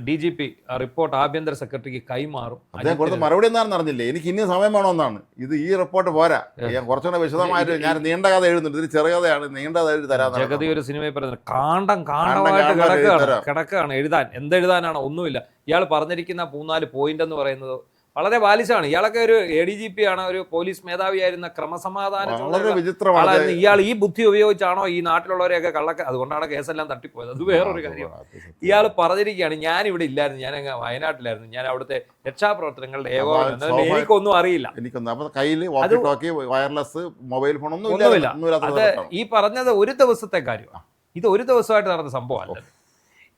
DGP റിപ്പോർട്ട് ആഭ്യന്തര സെക്രട്ടറിക്ക് കൈമാറും.
അദ്ദേഹം കൊടുത്ത മറുപടി എന്താണെന്ന് അറിഞ്ഞില്ലേ? എനിക്ക് ഇനി സമയം വേണമെന്നാണ്. ഇത് ഈ റിപ്പോർട്ട് പോരാ, ഞാൻ കുറച്ചുകൂടെ വിശദമായിട്ട് ഞാൻ നീണ്ട കഥ എഴുതുന്നുണ്ട്. ഇത് ചെറുകഥയാണ്, നീണ്ട കഥ തരാം.
ജഗതി ഒരു സിനിമയിൽ പറയുന്നത് കാണ്ടമായിട്ട് കിടക്കുകയാണ് എഴുതാൻ. എന്തെഴുതാനാണ്? ഒന്നുമില്ല. ഇയാൾ പറഞ്ഞിരിക്കുന്ന 3-4 പോയിന്റ് എന്ന് പറയുന്നത് വളരെ ബാലിശാണ്. ഇയാളൊക്കെ ഒരു ADGP ആണ്, ഒരു പോലീസ് മേധാവിയായിരുന്ന, ക്രമസമാധാന ആളായിരുന്നു. ഇയാൾ ഈ ബുദ്ധി ഉപയോഗിച്ചാണോ ഈ നാട്ടിലുള്ളവരെയൊക്കെ അതുകൊണ്ടാണ് കേസെല്ലാം തട്ടിപ്പോയത്. അത് വേറൊരു കാര്യം. ഇയാൾ പറഞ്ഞിരിക്കുകയാണ്, ഞാൻ ഇവിടെ ഇല്ലായിരുന്നു, ഞാൻ വയനാട്ടിലായിരുന്നു, ഞാൻ അവിടുത്തെ രക്ഷാപ്രവർത്തനങ്ങളുടെ ഏകോപനം, എനിക്കൊന്നും അറിയില്ല. അത് ഈ പറഞ്ഞത് ഒരു ദിവസത്തെ കാര്യമാണ്. ഇത് ഒരു ദിവസമായിട്ട് നടന്ന സംഭവമല്ല.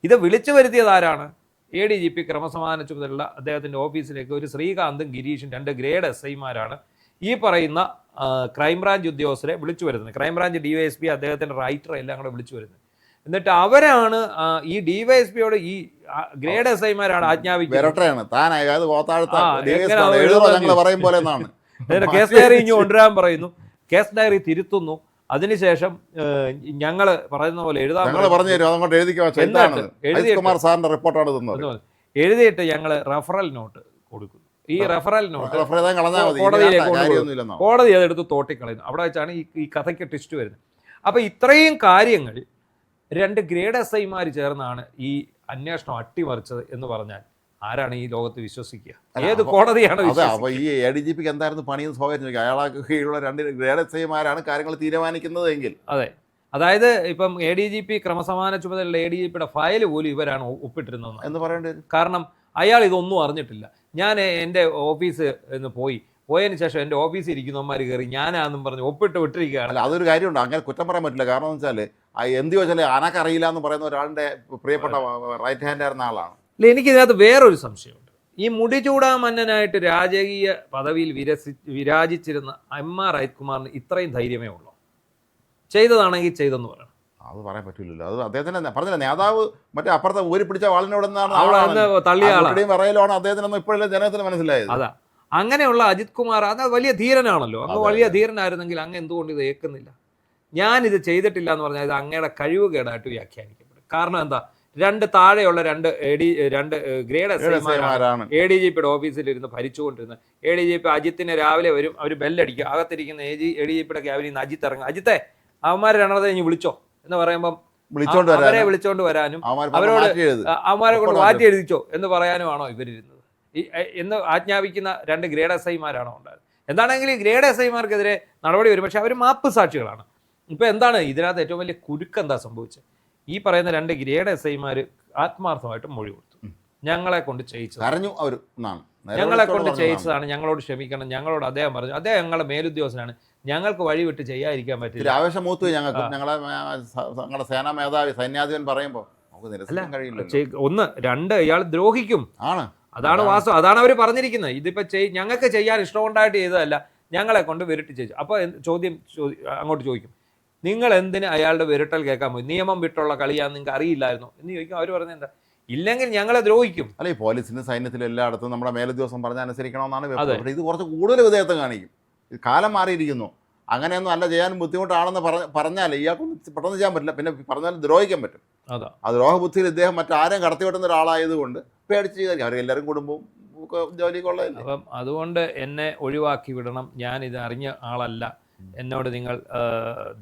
ഇത് വിളിച്ചു വരുത്തിയത് ആരാണ്? ADGP ക്രമസമാധാന ചുമതലയുള്ള അദ്ദേഹത്തിൻ്റെ ഓഫീസിലേക്ക് ഒരു ശ്രീകാന്തും ഗിരീഷും 2 ഗ്രേഡ് SI-മാരാണ് ഈ പറയുന്ന ക്രൈംബ്രാഞ്ച് ഉദ്യോഗസ്ഥരെ വിളിച്ചു വരുന്നത്. ക്രൈംബ്രാഞ്ച് DYSP അദ്ദേഹത്തിൻ്റെ റൈറ്റർ എല്ലാം കൂടെ വിളിച്ചു വരുന്നത്. എന്നിട്ട് അവരാണ് ഈ DYSPയോട് ഈ ഗ്രേഡ് SI-മാരാണ് ആജ്ഞാപിക്കുന്നത്. കേസ് ഡയറി ഇനി കൊണ്ടുവരാൻ പറയുന്നു. കേസ് ഡയറി തിരുത്തുന്നു. അതിനുശേഷം ഞങ്ങൾ പറയുന്ന പോലെ എഴുതിയിട്ട് ഞങ്ങൾ റെഫറൽ നോട്ട് കൊടുക്കുന്നു. ഈ റെഫറൽ നോട്ട് കോടതി അതെടുത്ത് തോട്ടിക്കളയുന്നു. അവിടെ വെച്ചാണ് ഈ കഥയ്ക്ക് ട്വിസ്റ്റ് വരുന്നത്. അപ്പോൾ ഇത്രയും കാര്യങ്ങൾ 2 ഗ്രേഡ് SI-മാർ ചേർന്നാണ് ഈ അന്വേഷണം അട്ടിമറിച്ചത് എന്ന് പറഞ്ഞാൽ ആരാണ് ഈ ലോകത്ത് വിശ്വസിക്കുക? ഏത് കോടതിയാണ്?
അപ്പൊ ഈ ADGPക്ക് എന്തായിരുന്നു പണിയെന്ന് സ്വാഭാവികം. അയാൾക്ക് കീഴിലുള്ള 2 ഗ്രേഡ് SI-മാരാണ് കാര്യങ്ങൾ തീരുമാനിക്കുന്നത് എങ്കിൽ.
അതെ, അതായത് ഇപ്പം ADGP ക്രമസമാധാന ചുമതലയുള്ള ADGPയുടെ ഫയൽ പോലും ഇവരാണ് ഒപ്പിട്ടിരുന്നത്
എന്ന് പറയേണ്ടി വരും.
കാരണം അയാൾ ഇതൊന്നും അറിഞ്ഞിട്ടില്ല. ഞാൻ എൻ്റെ ഓഫീസ് എന്ന് പോയതിന് ശേഷം എൻ്റെ ഓഫീസിൽ ഇരിക്കുന്നവന്മാർ കയറി ഞാനാന്നും പറഞ്ഞ് ഒപ്പിട്ട് വിട്ടിരിക്കുകയാണ്.
അല്ല, അതൊരു കാര്യമുണ്ട്. അങ്ങനെ കുറ്റം പറയാൻ പറ്റില്ല. കാരണം എന്ന് വെച്ചാൽ എന്ത് ചോദിച്ചാൽ അനക്കറിയില്ല എന്ന് പറയുന്ന ഒരാളുടെ പ്രിയപ്പെട്ട റൈറ്റ് ഹാൻഡ് ആയിരുന്ന ആളാണ്.
എനിക്കിതിനകത്ത് വേറൊരു സംശയമുണ്ട്. ഈ മുടിചൂടാമന്നനായിട്ട് രാജകീയ പദവിയിൽ വിരാജിച്ചിരുന്ന MR അജിത്കുമാറിന് ഇത്രയും ധൈര്യമേ ഉള്ളൂ? ചെയ്തതാണെങ്കിൽ ചെയ്തെന്ന് പറയണം.
അത് പറയാൻ പറ്റില്ലല്ലോ. അത് അദ്ദേഹത്തിന് പറഞ്ഞില്ല, നേതാവ് മറ്റേ അപ്പുറത്തെ ഊരി പിടിച്ച വാളിനോടെന്നാണ്
തള്ളിയ
പറയലാണ് അദ്ദേഹത്തിനൊന്നും ഇപ്പോഴല്ലേ ജനത്തിന് മനസ്സിലായത്.
അതാ, അങ്ങനെയുള്ള അജിത് കുമാർ അത് വലിയ ധീരനാണല്ലോ. അങ്ങ് വലിയ ധീരനായിരുന്നെങ്കിൽ അങ്ങ് എന്തുകൊണ്ട് ഇത് ഏൽക്കുന്നില്ല? ഞാനിത് ചെയ്തിട്ടില്ല എന്ന് പറഞ്ഞാൽ ഇത് അങ്ങയുടെ കഴിവുകേടായിട്ട് വ്യാഖ്യാനിക്കപ്പെടും. കാരണം എന്താ? 2 താഴെയുള്ള 2 ഗ്രേഡ് SI-മാരാണ് ADGPയുടെ ഓഫീസിലിരുന്ന് ഭരിച്ചുകൊണ്ടിരുന്നത്. ADGP അജിത്തിനെ രാവിലെ വരും, അവർ ബെല്ലടിക്കുക, അകത്തിരിക്കുന്ന ADGPയുടെ ക്യാബിനിൽ നിന്ന് അജിത്ത് ഇറങ്ങും. അജിത്തെ അവന്മാർ 2 കഴിഞ്ഞ് വിളിച്ചോ എന്ന് പറയുമ്പം അവരെ വിളിച്ചോണ്ട് വരാനും അവരോട് അവന്മാരെ കൊണ്ട് മാറ്റി എഴുതിച്ചോ എന്ന് പറയാനുമാണോ ഇവരിരുന്നത്? എന്ന് ആജ്ഞാപിക്കുന്ന 2 ഗ്രേഡ് SI-മാരാണോ ഉണ്ടായത്? എന്താണെങ്കിൽ ഈ ഗ്രേഡ് SI-മാർക്കെതിരെ നടപടി വരും, പക്ഷെ അവർ മാപ്പ് സാക്ഷികളാണ്. ഇപ്പം എന്താണ് ഇതിനകത്ത് ഏറ്റവും വലിയ കുരുക്കെന്താ സംഭവിച്ചത്? ഈ പറയുന്ന 2 ഗ്രേഡ് SI-മാർ ആത്മാർത്ഥമായിട്ട് മൊഴി കൊടുത്തു. ഞങ്ങളെ കൊണ്ട് ചെയ്യിച്ചതാണ്, ഞങ്ങളെ കൊണ്ട് ചെയ്യിച്ചതാണ്, ഞങ്ങളോട് ക്ഷമിക്കണം. ഞങ്ങളോട് അദ്ദേഹം പറഞ്ഞു, അദ്ദേഹം ഞങ്ങളുടെ മേലുദ്യോഗസ്ഥനാണ്, ഞങ്ങൾക്ക് വഴി വിട്ട് ചെയ്യാതിരിക്കാൻ പറ്റില്ല.
ആവേശം മൂത്തു ഞങ്ങൾക്ക്. ഞങ്ങളുടെ സേനാ മേധാവി സൈന്യാധിപൻ പറയുമ്പോൾ കഴിയില്ല.
1 2 ഇയാൾ ദ്രോഹിക്കും ആണ്. അതാണ് വാസ്തവം. അതാണ് അവർ പറഞ്ഞിരിക്കുന്നത്. ഇതിപ്പോൾ ഞങ്ങൾക്ക് ചെയ്യാൻ ഇഷ്ടമുണ്ടായിട്ട് ചെയ്തതല്ല, ഞങ്ങളെ കൊണ്ട് വിരട്ടി ചെയ്യിച്ചു. അപ്പോൾ ചോദ്യം അങ്ങോട്ട് ചോദിക്കും, നിങ്ങൾ എന്തിന് അയാളുടെ വിരട്ടൽ കേൾക്കാൻ പോയി? നിയമം വിട്ടുള്ള കളിയാന്ന് നിങ്ങൾക്ക് അറിയില്ലായിരുന്നു എന്ന് ചോദിക്കും. അവർ പറഞ്ഞ എന്താ? ഇല്ലെങ്കിൽ ഞങ്ങളെ ദ്രോഹിക്കും.
അല്ല, ഈ പോലീസിനും സൈന്യത്തിലും എല്ലായിടത്തും നമ്മുടെ മേലുദ്യോഗസ്ഥൻ പറഞ്ഞ അനുസരിക്കണമെന്നാണ്. ഇത് കുറച്ച് കൂടുതൽ വിധേയത്വം കാണിക്കും. കാലം മാറിയിരിക്കുന്നു. അങ്ങനെയൊന്നും അല്ല, ചെയ്യാൻ ബുദ്ധിമുട്ടാണെന്ന് പറഞ്ഞാൽ ഇയാൾക്കൊന്നും പെട്ടെന്ന് ചെയ്യാൻ പറ്റില്ല. പിന്നെ പറഞ്ഞാൽ ദ്രോഹിക്കാൻ പറ്റും. ആ ദ്രോഹബുദ്ധിയിൽ ഇദ്ദേഹം മറ്റാരും കടത്തിവിട്ടുന്ന ഒരാളായതുകൊണ്ട് പേടിച്ച് ചെയ്താൽ അവരെല്ലാവരും കുടുംബവും ജോലിക്കുള്ളതല്ലേ.
അപ്പം അതുകൊണ്ട് എന്നെ ഒഴിവാക്കി വിടണം, ഞാനിത് അറിഞ്ഞ ആളല്ല, എന്നോട് നിങ്ങൾ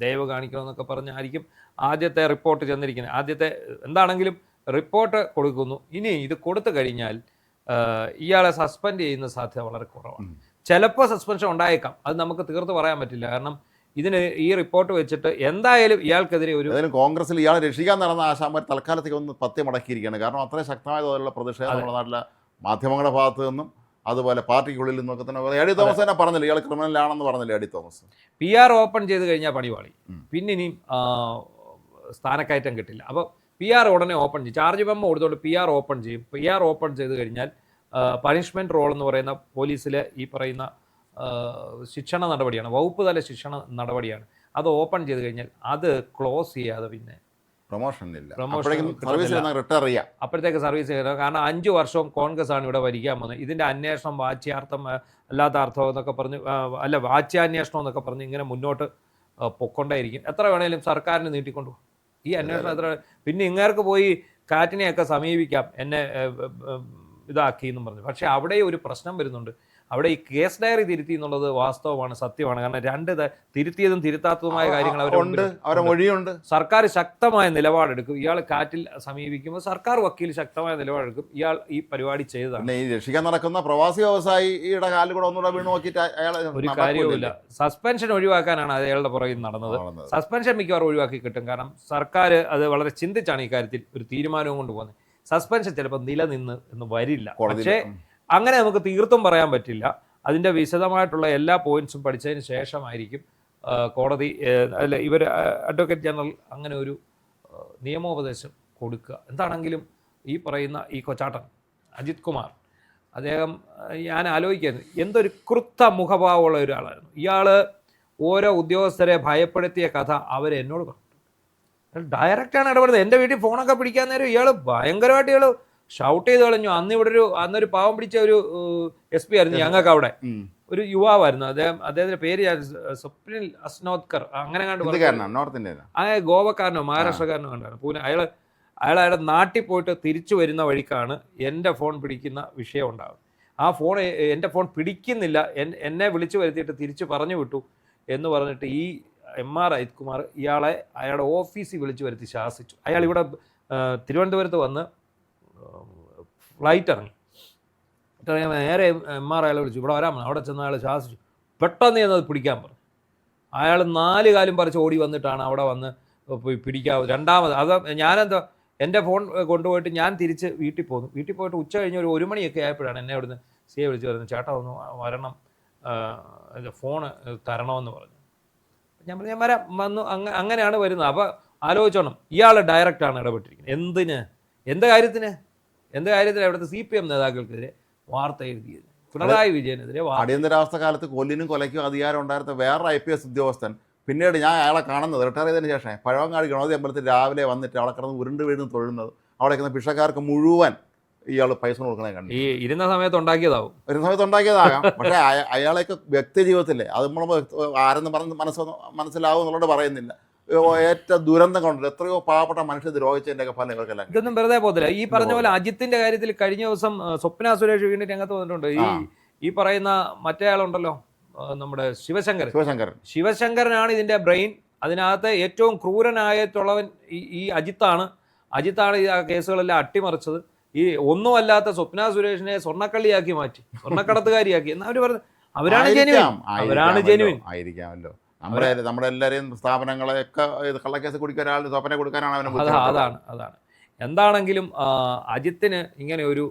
ദയവ് കാണിക്കണമെന്നൊക്കെ പറഞ്ഞായിരിക്കും ആദ്യത്തെ റിപ്പോർട്ട് ചെന്നിരിക്കുന്നത്. ആദ്യത്തെ എന്താണെങ്കിലും റിപ്പോർട്ട് കൊടുക്കുന്നു. ഇനി ഇത് കൊടുത്തു കഴിഞ്ഞാൽ ഇയാളെ സസ്പെൻഡ് ചെയ്യുന്ന സാധ്യത വളരെ കുറവാണ്. ചിലപ്പോൾ സസ്പെൻഷൻ ഉണ്ടായേക്കാം, അത് നമുക്ക് തീർത്ത് പറയാൻ പറ്റില്ല. കാരണം ഇതിന് ഈ റിപ്പോർട്ട് വെച്ചിട്ട് എന്തായാലും ഇയാൾക്കെതിരെ
കോൺഗ്രസിൽ ഇയാളെ രക്ഷിക്കാൻ നടന്ന ആശാന്മാർ തൽക്കാലത്തേക്ക് ഒന്ന് പത്തി മുടക്കിയിരിക്കുകയാണ്. കാരണം അത്രയും ശക്തമായ തോതിലുള്ള പ്രതിഷേധം നമ്മുടെ നാട്ടിലെ മാധ്യമങ്ങളുടെ ഭാഗത്തു നിന്നും അതുപോലെ പാർട്ടിക്കുള്ളിൽ നിന്നൊക്കെ തന്നെ. എ ഡി തോമസ് തന്നെ പറഞ്ഞില്ല ഇയാൾ ക്രിമിനലാണെന്ന് പറഞ്ഞില്ല. A D Thomas PR
open ചെയ്ത് കഴിഞ്ഞാൽ പണിപാളി, പിന്നെ ഇനിയും സ്ഥാനക്കയറ്റം കിട്ടില്ല. അപ്പോൾ PR ഉടനെ ഓപ്പൺ ചെയ്യും, ചാർജ് മെമ്മോ കൊടുത്തുകൊണ്ട് PR ഓപ്പൺ ചെയ്യും. PR ഓപ്പൺ ചെയ്ത് കഴിഞ്ഞാൽ പണിഷ്മെൻറ്റ് റോൾ എന്ന് പറയുന്ന പോലീസിലെ ഈ പറയുന്ന ശിക്ഷണ നടപടിയാണ്, വകുപ്പ് തല ശിക്ഷണ നടപടിയാണ്. അത് ഓപ്പൺ ചെയ്ത് കഴിഞ്ഞാൽ അത് ക്ലോസ് ചെയ്യാതെ പിന്നെ അപ്പോഴത്തേക്ക് സർവീസ് ചെയ്യണം. കാരണം 5 വർഷവും കോൺഗ്രസ് ആണ് ഇവിടെ ഭരിക്കാൻ പോകുന്നത്. ഇതിൻ്റെ അന്വേഷണം വാച്യാർത്ഥം അല്ലാത്ത അർത്ഥം എന്നൊക്കെ പറഞ്ഞ്, അല്ല വാച്യാന്വേഷണം എന്നൊക്കെ പറഞ്ഞ് ഇങ്ങനെ മുന്നോട്ട് പൊക്കൊണ്ടേയിരിക്കും. എത്ര വേണേലും സർക്കാരിന് നീട്ടിക്കൊണ്ടുപോകും ഈ അന്വേഷണം. എത്ര പിന്നെ ഇങ്ങേർക്ക് പോയി കാറ്റിനെയൊക്കെ സമീപിക്കാം എന്നെ ഇതാക്കി എന്നും പറഞ്ഞു. പക്ഷേ അവിടെ ഒരു പ്രശ്നം വരുന്നുണ്ട്. അവിടെ ഈ കേസ് ഡയറി തിരുത്തി എന്നുള്ളത് വാസ്തവമാണ്, സത്യമാണ്. കാരണം രണ്ട് തിരുത്തിയതും തിരുത്താത്തതുമായ കാര്യങ്ങൾ
അവരുടെ മൊഴിയുണ്ട്.
സർക്കാർ ശക്തമായ നിലപാടെടുക്കും. ഇയാൾ കാറ്റിൽ സമീപിക്കുമ്പോൾ സർക്കാർ വക്കീൽ ശക്തമായ നിലപാടെടുക്കും. ഇയാൾ ഈ പരിപാടി ചെയ്തതാണ്.
ഈ രക്ഷിക്കാൻ നടക്കുന്ന പ്രവാസി വ്യവസായിയുടെ കാലിൽ കൂടെ ഒന്നുകൂടെ വീണ് നോക്കിയിട്ട്
ഒരു കാര്യവുമില്ല. സസ്പെൻഷൻ ഒഴിവാക്കാനാണ് അയാളുടെ പുറകിൽ നടന്നത്. സസ്പെൻഷൻ മിക്കവാറും ഒഴിവാക്കി കിട്ടും. കാരണം സർക്കാർ അത് വളരെ ചിന്തിച്ചാണ് ഈ കാര്യത്തിൽ ഒരു തീരുമാനവും കൊണ്ട് പോകുന്നത്. സസ്പെൻഷൻ ചിലപ്പോൾ നിലനിന്ന് എന്ന് വരില്ല. പക്ഷേ അങ്ങനെ നമുക്ക് തീർത്തും പറയാൻ പറ്റില്ല. അതിൻ്റെ വിശദമായിട്ടുള്ള എല്ലാ പോയിന്റ്സും പഠിച്ചതിന് ശേഷമായിരിക്കും കോടതി ഇവർ അഡ്വക്കേറ്റ് ജനറൽ അങ്ങനെ ഒരു നിയമോപദേശം കൊടുക്കുക. എന്താണെങ്കിലും ഈ പറയുന്ന ഈ കൊച്ചാട്ടൻ അജിത് കുമാർ, അദ്ദേഹം ഞാൻ ആലോചിക്കുന്നത് എന്തൊരു കൃത്ത മുഖഭാവമുള്ള ഒരാളായിരുന്നു. ഇയാൾ ഓരോ ഉദ്യോഗസ്ഥരെ ഭയപ്പെടുത്തിയ കഥ അവരെന്നോട് പറഞ്ഞു. ഡയറക്റ്റാണ് ഇടപെടുന്നത്. എൻ്റെ വീട്ടിൽ ഫോണൊക്കെ പിടിക്കാൻ നേരം ഇയാൾ ഭയങ്കരമായിട്ട് ഇയാൾ ഷൗട്ട് ചെയ്ത് കളഞ്ഞു. അന്നൊരു പാവം പിടിച്ച ഒരു SP ആയിരുന്നു ഞങ്ങൾക്ക് അവിടെ, ഒരു യുവാവായിരുന്നു. അദ്ദേഹത്തിന്റെ പേര് സ്വപ്നിൽ അസ്നോദ്കർ അങ്ങനെ കണ്ടു, ഗോവക്കാരനോ മഹാരാഷ്ട്രക്കാരനോ കണ്ടായിരുന്നു പൂനെ. അയാളുടെ നാട്ടിൽ പോയിട്ട് തിരിച്ചു വരുന്ന വഴിക്കാണ് എൻ്റെ ഫോൺ പിടിക്കുന്ന വിഷയം ഉണ്ടാകും. ആ ഫോൺ എൻ്റെ ഫോൺ പിടിക്കുന്നില്ല, എന്നെ വിളിച്ചു വരുത്തിയിട്ട് തിരിച്ചു പറഞ്ഞു വിട്ടു എന്ന് പറഞ്ഞിട്ട് ഈ MR അജിത് കുമാർ ഇയാളെ അയാളുടെ ഓഫീസിൽ വിളിച്ചു വരുത്തി ശാസിച്ചു. അയാൾ ഇവിടെ തിരുവനന്തപുരത്ത് വന്ന് ഫ്ലൈറ്റ് ഇറങ്ങി. നേരെ MR അയാളെ വിളിച്ചു, ഇവിടെ വരാൻ. അവിടെ ചെന്ന് അയാൾ ശാസിച്ചു. പെട്ടെന്ന് ചെന്നത് പിടിക്കാൻ പറഞ്ഞു. അയാൾ 4 കാലും പറിച്ച് ഓടി വന്നിട്ടാണ് അവിടെ വന്ന് പിടിക്കാവ്. രണ്ടാമത് അത് ഞാനെന്താ എൻ്റെ ഫോൺ കൊണ്ടുപോയിട്ട് ഞാൻ തിരിച്ച് വീട്ടിൽ പോന്നു. വീട്ടിൽ പോയിട്ട് ഉച്ച കഴിഞ്ഞ് ഒരു 1 മണിയൊക്കെ ആയപ്പോഴാണ് എന്നെ അവിടുന്ന് CA വിളിച്ച് പറയുന്നത്, ചേട്ടാ ഒന്ന് വരണം, ഫോണ് തരണമെന്ന് പറഞ്ഞു. ഞാൻ വരാം വന്നു. അങ്ങനെയാണ് വരുന്നത്. അപ്പോൾ ആലോചിച്ചോണം, ഇയാൾ ഡയറക്റ്റാണ് ഇടപെട്ടിരിക്കുന്നത്. എന്ത് കാര്യത്തിന് അവിടുത്തെ CPM നേതാക്കൾക്കെതിരെ വാർത്ത എഴുതിയത്, പിണറായി വിജയനെതിരെ.
അടിയന്തരാവസ്ഥ കാലത്ത് കൊല്ലിനും കൊലയ്ക്കും അധികാരം ഉണ്ടായിരുന്ന വേറെ IPS ഉദ്യോഗസ്ഥൻ പിന്നീട് ഞാൻ അയാളെ കാണുന്നത് റിട്ടയർ ചെയ്തതിന് ശേഷം പഴവങ്ങാടി ഗണപതി അമ്പലത്തിൽ രാവിലെ വന്നിട്ട് അവിടെ കിടന്ന് ഉരുണ്ട് വീഴുന്ന് തൊഴുന്നത്, അവിടെ കിടന്ന ഭിക്ഷക്കാർക്ക് മുഴുവൻ ഇയാൾ പൈസ കൊടുക്കണേ കണ്ടു.
ഈ ഇരുന്ന സമയത്ത്
ഉണ്ടാക്കിയതാകാം. പക്ഷേ അയാളെയൊക്കെ വ്യക്തി ജീവിതത്തില്ലേ, അത് നമ്മൾ ആരെന്ന് മനസ്സിലാവും എന്നുള്ളത് പറയുന്നില്ല. ഏറ്റവും ദുരന്തം കൊണ്ടല്ലോ, എത്രയോ പാവപ്പെട്ട മനുഷ്യർ ദ്രോഹിച്ചതിൻ്റെ ഒക്കെ ഫലം ഇവർക്കെല്ലാം.
ഇതൊന്നും വെറുതെ പോകത്തില്ല. ഈ പറഞ്ഞ പോലെ അജിത്തിന്റെ കാര്യത്തിൽ കഴിഞ്ഞ ദിവസം സ്വപ്ന സുരേഷ് വീണ്ടും രംഗത്ത് വന്നിട്ടുണ്ട്. ഈ പറയുന്ന മറ്റേ ആളുണ്ടല്ലോ, നമ്മുടെ ശിവശങ്കരനാണ് ഇതിന്റെ ബ്രെയിൻ. അതിനകത്ത് ഏറ്റവും ക്രൂരനായിട്ടുള്ളവൻ ഈ അജിത്താണ് ഈ കേസുകളെല്ലാം അട്ടിമറിച്ചത്. ഈ ഒന്നുമല്ലാത്ത സ്വപ്ന സുരേഷിനെ സ്വർണ്ണക്കള്ളിയാക്കി മാറ്റി, സ്വർണ്ണക്കടത്തുകാരിയാക്കി എന്ന് അവർ പറഞ്ഞു. അവരാണ് ജെനുവിൻ
ആയിരിക്കാമല്ലോ. നമ്മുടെ എല്ലാവരെയും സ്ഥാപനങ്ങളെയൊക്കെ കള്ളക്കേസ് കുടിക്കാൻ ഒരാൾ സ്വപ്നം കൊടുക്കാനാണ് അവനെ.
അതാണ് എന്താണെങ്കിലും അജിത്തിന് ഇങ്ങനെ ഒരു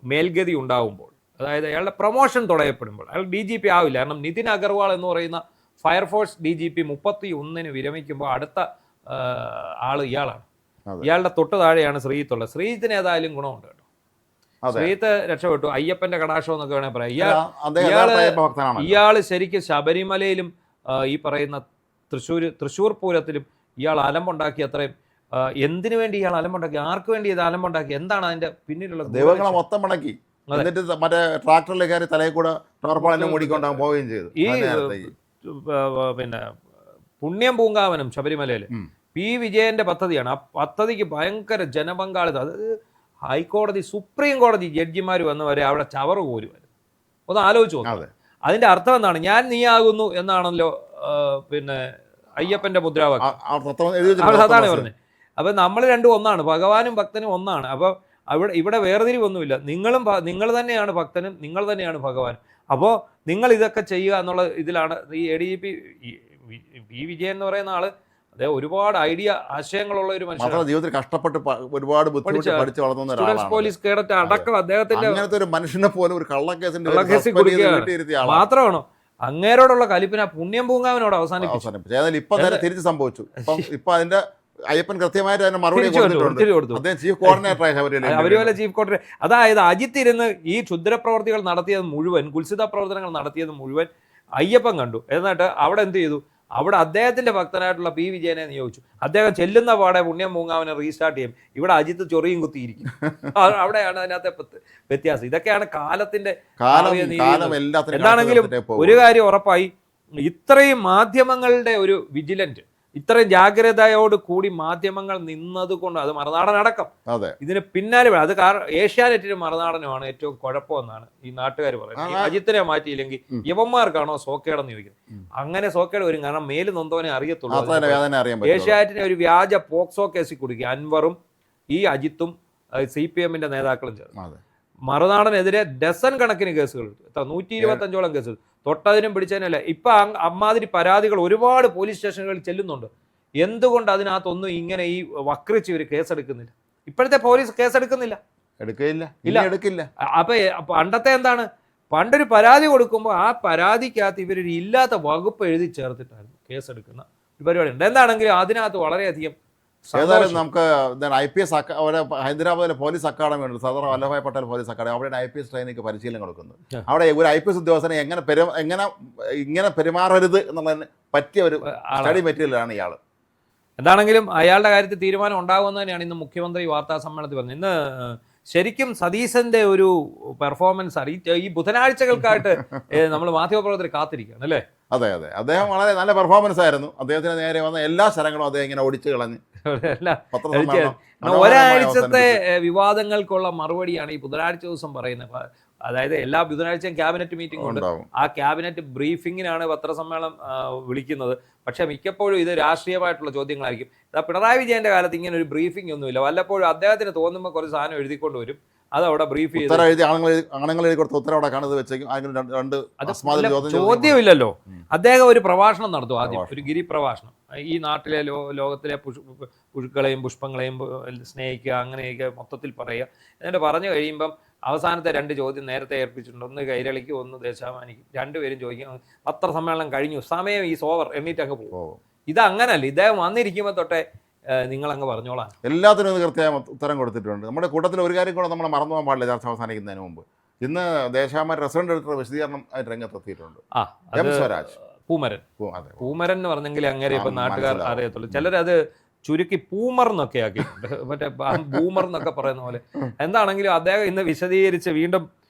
മേൽഗതി ഉണ്ടാകുമ്പോൾ, അതായത് അയാളുടെ പ്രൊമോഷൻ തുടയപ്പെടുമ്പോൾ, അയാൾ DGP ആവില്ല. കാരണം നിതിൻ അഗർവാൾ എന്ന് പറയുന്ന ഫയർഫോഴ്സ് DGP 31 വിരമിക്കുമ്പോൾ അടുത്ത ആള് ഇയാളാണ്. ഇയാളുടെ തൊട്ട് താഴെയാണ് ശ്രീജിത്തുള്ളത്. ശ്രീജിത്തിന് ഏതായാലും ഗുണമുണ്ട് കേട്ടോ. ശ്രീജിത്ത് രക്ഷപ്പെട്ടു. അയ്യപ്പന്റെ കടാക്ഷം എന്നൊക്കെ വേണേൽ പറയാം. ഇയാള് ശരിക്കും ശബരിമലയിലും ഈ പറയുന്ന തൃശ്ശൂർ പൂരത്തിലും ഇയാൾ അലമ്പുണ്ടാക്കി. അത്രയും എന്തിനു വേണ്ടി ഇയാൾ അലമ്പുണ്ടാക്കി, ആർക്ക് വേണ്ടി ഇത് അലമ്പുണ്ടാക്കി, എന്താണ് അതിന്റെ പിന്നിലുള്ള
ദൈവങ്ങളെ മൊത്തം മടക്കി. എന്നിട്ട് മറ്റേ ട്രാക്ടറിലെ കയറി തലയിൽ കൂടെ ഓടിക്കൊണ്ടാകും പോവുകയും ചെയ്തു.
ഈ പിന്നെ പുണ്യം പൂങ്കാവനം ശബരിമലയിൽ P. വിജയന്റെ പദ്ധതിയാണ്. ആ പദ്ധതിക്ക് ഭയങ്കര ജനപങ്കാളിത്ത. അത് ഹൈക്കോടതി സുപ്രീം കോടതി ജഡ്ജിമാർ വന്നവരെ അവിടെ ചവറ് കോരുമായിരുന്നു. ഒന്ന് ആലോചിച്ച് നോക്കാം. അതിന്റെ അർത്ഥം എന്താണ്? ഞാൻ നീയാകുന്നു എന്നാണല്ലോ പിന്നെ അയ്യപ്പന്റെ മുദ്രാവാക്യം. അതാണ് പറഞ്ഞത്. അപ്പൊ നമ്മൾ രണ്ടും ഒന്നാണ്, ഭഗവാനും ഭക്തനും ഒന്നാണ്. അപ്പൊ ഇവിടെ വേർതിരിവൊന്നുമില്ല. നിങ്ങൾ തന്നെയാണ് ഭക്തനും, നിങ്ങൾ തന്നെയാണ് ഭഗവാനും. അപ്പോൾ നിങ്ങൾ ഇതൊക്കെ ചെയ്യുക എന്നുള്ള ഇതിലാണ് ഈ ADGP P. വിജയൻ എന്ന് പറയുന്ന ആള്. അദ്ദേഹം ഒരുപാട് ആശയങ്ങളുള്ള ഒരു മനുഷ്യനാണ്.
ജീവിതത്തിൽ കഷ്ടപ്പെട്ട് ഒരുപാട് പഠിച്ച് വളർത്തുന്ന
സ്റ്റുഡൻസ് പോലീസ് കേഡറ്റ് അടക്കം അദ്ദേഹത്തിന്റെ
അങ്ങനത്തെ ഒരു മനുഷ്യനെ പോലെ ഒരു കള്ളക്കേസിൽ
മാത്രമാണോ അങ്ങേരോടുള്ള കലിപ്പിന പുണ്യം പൂങ്കാവിനോട് അവസാനിപ്പിച്ചു.
ഇപ്പൊ നേരെ തിരിച്ച് സംഭവിച്ചു. ഇപ്പൊ അതിന്റെ അയ്യപ്പൻ കൃത്യമായിട്ട് അതിന് മറുപടി കൊടുത്തു. അദ്ദേഹം ചീഫ് കോർഡിനേറ്ററായി
ശബരിമല ചീഫ് കോർഡിനേറ്റർ. അതായത് അജിത്ത് ഇരുന്ന് ഈ ക്ഷുദ്രപ്രവർത്തികൾ നടത്തിയത് മുഴുവൻ, കുൽസിത പ്രവർത്തനങ്ങൾ നടത്തിയത് മുഴുവൻ അയ്യപ്പൻ കണ്ടു. എന്നിട്ട് അവിടെ എന്ത് ചെയ്തു? അവിടെ അദ്ദേഹത്തിന്റെ ഭക്തനായിട്ടുള്ള P. വിജയനെ നിയോഗിച്ചു. അദ്ദേഹം ചെല്ലുന്ന പാടെ പുണ്യം പൂങ്കാവിനെ റീസ്റ്റാർട്ട് ചെയ്യും. ഇവിടെ അജിത്ത് ചൊറിയും കുത്തിയിരിക്കും. അവിടെയാണ് അതിനകത്തെ വ്യത്യാസം. ഇതൊക്കെയാണ് കാലത്തിന്റെ. എന്താണെങ്കിലും ഒരു കാര്യം ഉറപ്പായി, ഇത്രയും മാധ്യമങ്ങളുടെ ഒരു വിജിലന്റ്, ഇത്രയും ജാഗ്രതയോട് കൂടി മാധ്യമങ്ങൾ നിന്നതുകൊണ്ട്, അത് മറുനാടനടക്കം ഇതിന് പിന്നാലെ അത് ഏഷ്യാനെറ്റിന് മറുനാടനുമാണ് ഏറ്റവും കുഴപ്പമെന്നാണ് ഈ നാട്ടുകാർ പറയുന്നത്. അജിത്തിനെ മാറ്റിയില്ലെങ്കിൽ യവന്മാർക്കാണോ സോക്കേടെന്ന് ചോദിക്കുന്നത്. അങ്ങനെ സോക്കേട് വരും, കാരണം മേല് നൊന്തവനെ അറിയത്തുള്ളൂ. ഏഷ്യാനെറ്റിനെ ഒരു വ്യാജ പോക്സോ കേസിൽ കൊടുക്കുക, അൻവറും ഈ അജിത്തും CPM-ന്റെ നേതാക്കളും ചേർന്ന്. മറുനാടനെതിരെ ഡസൻ കണക്കിന് കേസുകൾ, 125ഓളം കേസുകൾ, തൊട്ടതിനും പിടിച്ചതിനല്ല. ഇപ്പൊ അമ്മാതിരി പരാതികൾ ഒരുപാട് പോലീസ് സ്റ്റേഷനുകളിൽ ചെല്ലുന്നുണ്ട്. എന്തുകൊണ്ട് അതിനകത്തൊന്നും ഇങ്ങനെ ഈ വക്രിച്ച് ഇവർ കേസെടുക്കുന്നില്ല? ഇപ്പോഴത്തെ പോലീസ് കേസെടുക്കുന്നില്ല, എടുക്കില്ല. അപ്പൊ പണ്ടത്തെ എന്താണ്, പണ്ടൊരു പരാതി കൊടുക്കുമ്പോൾ ആ പരാതിക്കകത്ത് ഇവരൊരു ഇല്ലാത്ത വകുപ്പ് എഴുതി ചേർത്തിട്ടായിരുന്നു കേസെടുക്കുന്ന ഒരു പരിപാടി ഉണ്ട്. എന്താണെങ്കിലും അതിനകത്ത് വളരെയധികം
ഏതായാലും നമുക്ക് IPS ഹൈദരാബാദിലെ പോലീസ് അക്കാഡമി ഉണ്ട്, സർദാർ വല്ലഭായ് പട്ടേൽ പോലീസ് അക്കാഡമി. അവിടെ IPS ട്രെയിനിക്ക് പരിശീലനം കൊടുക്കുന്നത്. അവിടെ ഒരു IPS ഉദ്യോഗസ്ഥനെ എങ്ങനെ പെരുമാറരുത് എന്നുള്ളതിന് പറ്റിയ ഒരു സ്റ്റഡി മെറ്റീരിയലാണ് ഇയാൾ.
എന്താണെങ്കിലും അയാളുടെ കാര്യത്തിൽ തീരുമാനം ഉണ്ടാകുമെന്ന് തന്നെയാണ് ഇന്ന് മുഖ്യമന്ത്രി വാർത്താ സമ്മേളനത്തിൽ പറഞ്ഞത്. ഇന്ന് ശരിക്കും സതീശന്റെ ഒരു പെർഫോമൻസ് ഈ ബുധനാഴ്ചകൾക്കായിട്ട് നമ്മൾ മാധ്യമപ്രവർത്തകർ കാത്തിരിക്കുകയാണ് അല്ലേ?
അതെ, അദ്ദേഹം വളരെ നല്ല പെർഫോമൻസ് ആയിരുന്നു. അദ്ദേഹത്തിന് നേരെ വന്ന എല്ലാ സ്ഥലങ്ങളും അദ്ദേഹം ഇങ്ങനെ ഓടിച്ചു കളഞ്ഞ്
ഒരാഴ്ചത്തെ വിവാദങ്ങൾക്കുള്ള മറുപടിയാണ് ഈ ബുധനാഴ്ച ദിവസം പറയുന്നത്. അതായത് എല്ലാ ബുധനാഴ്ചയും ക്യാബിനറ്റ് മീറ്റിംഗ് ഉണ്ട്. ആ ക്യാബിനറ്റ് ബ്രീഫിങ്ങിനാണ് പത്രസമ്മേളനം വിളിക്കുന്നത്. പക്ഷെ മിക്കപ്പോഴും ഇത് രാഷ്ട്രീയമായിട്ടുള്ള ചോദ്യങ്ങളായിരിക്കും. പിണറായി വിജയന്റെ കാലത്ത് ഇങ്ങനെ ഒരു ബ്രീഫിംഗ് ഒന്നുമില്ല. വല്ലപ്പോഴും അദ്ദേഹത്തിന് തോന്നുമ്പോൾ കുറച്ച് സാധനം എഴുതിക്കൊണ്ട് വരും, അതവിടെ ബ്രീഫ് ചെയ്ത് ചോദ്യമില്ലല്ലോ. അദ്ദേഹം ഒരു പ്രഭാഷണം നടത്തും, ആദ്യം ഒരു ഗിരിപ്രഭാഷണം. ഈ നാട്ടിലെ ലോകത്തിലെ പുഴുക്കളെയും പുഷ്പങ്ങളെയും സ്നേഹിക്കുക, അങ്ങനെയൊക്കെ മൊത്തത്തിൽ പറയുക. എന്നിട്ട് പറഞ്ഞു കഴിയുമ്പം അവസാനത്തെ 2 ചോദ്യം നേരത്തെ ഏർപ്പിച്ചിട്ടുണ്ട്. ഒന്ന് കൈരളിക്കും, ഒന്ന് ദേശാഭിമാനിക്കും. 2 പേരും ചോദിക്കും. പത്രസമ്മേളനം കഴിഞ്ഞു, സമയം ഈ ഓവർ, എന്നിട്ട് അങ്ങ് പോകും. ഇത് അങ്ങനല്ല, ഇദ്ദേഹം വന്നിരിക്കുമ്പോൾ തൊട്ടേ നിങ്ങളങ്ങ് പറഞ്ഞോളാം.
എല്ലാത്തിനും കൃത്യമായ ഉത്തരം കൊടുത്തിട്ടുണ്ട്. നമ്മുടെ കൂട്ടത്തിൽ ഒരു കാര്യം കൂടെ നമ്മൾ മറന്നു പോകാൻ പാടില്ല. ചർച്ച അവസാനിക്കുന്നതിന് മുമ്പ് ഇന്ന് ദേശാഭിമാനി റെസിഡന്റ് എഡിറ്റർ വിശദീകരണം രംഗത്തെത്തിയിട്ടുണ്ട്. സ്വരാജ്
പൂമരൻ എന്ന് പറഞ്ഞെങ്കിൽ അങ്ങനെ ഇപ്പൊ നാട്ടുകാർ അറിയത്തുള്ളൂ. ചിലരത് ചുരുക്കി പൂമർ എന്നൊക്കെ ആക്കിയിട്ടുണ്ട്, മറ്റേ ബൂമർ എന്നൊക്കെ പറയുന്ന പോലെ. എന്താണെങ്കിലും അദ്ദേഹം ഇന്ന് വിശദീകരിച്ച് വീണ്ടും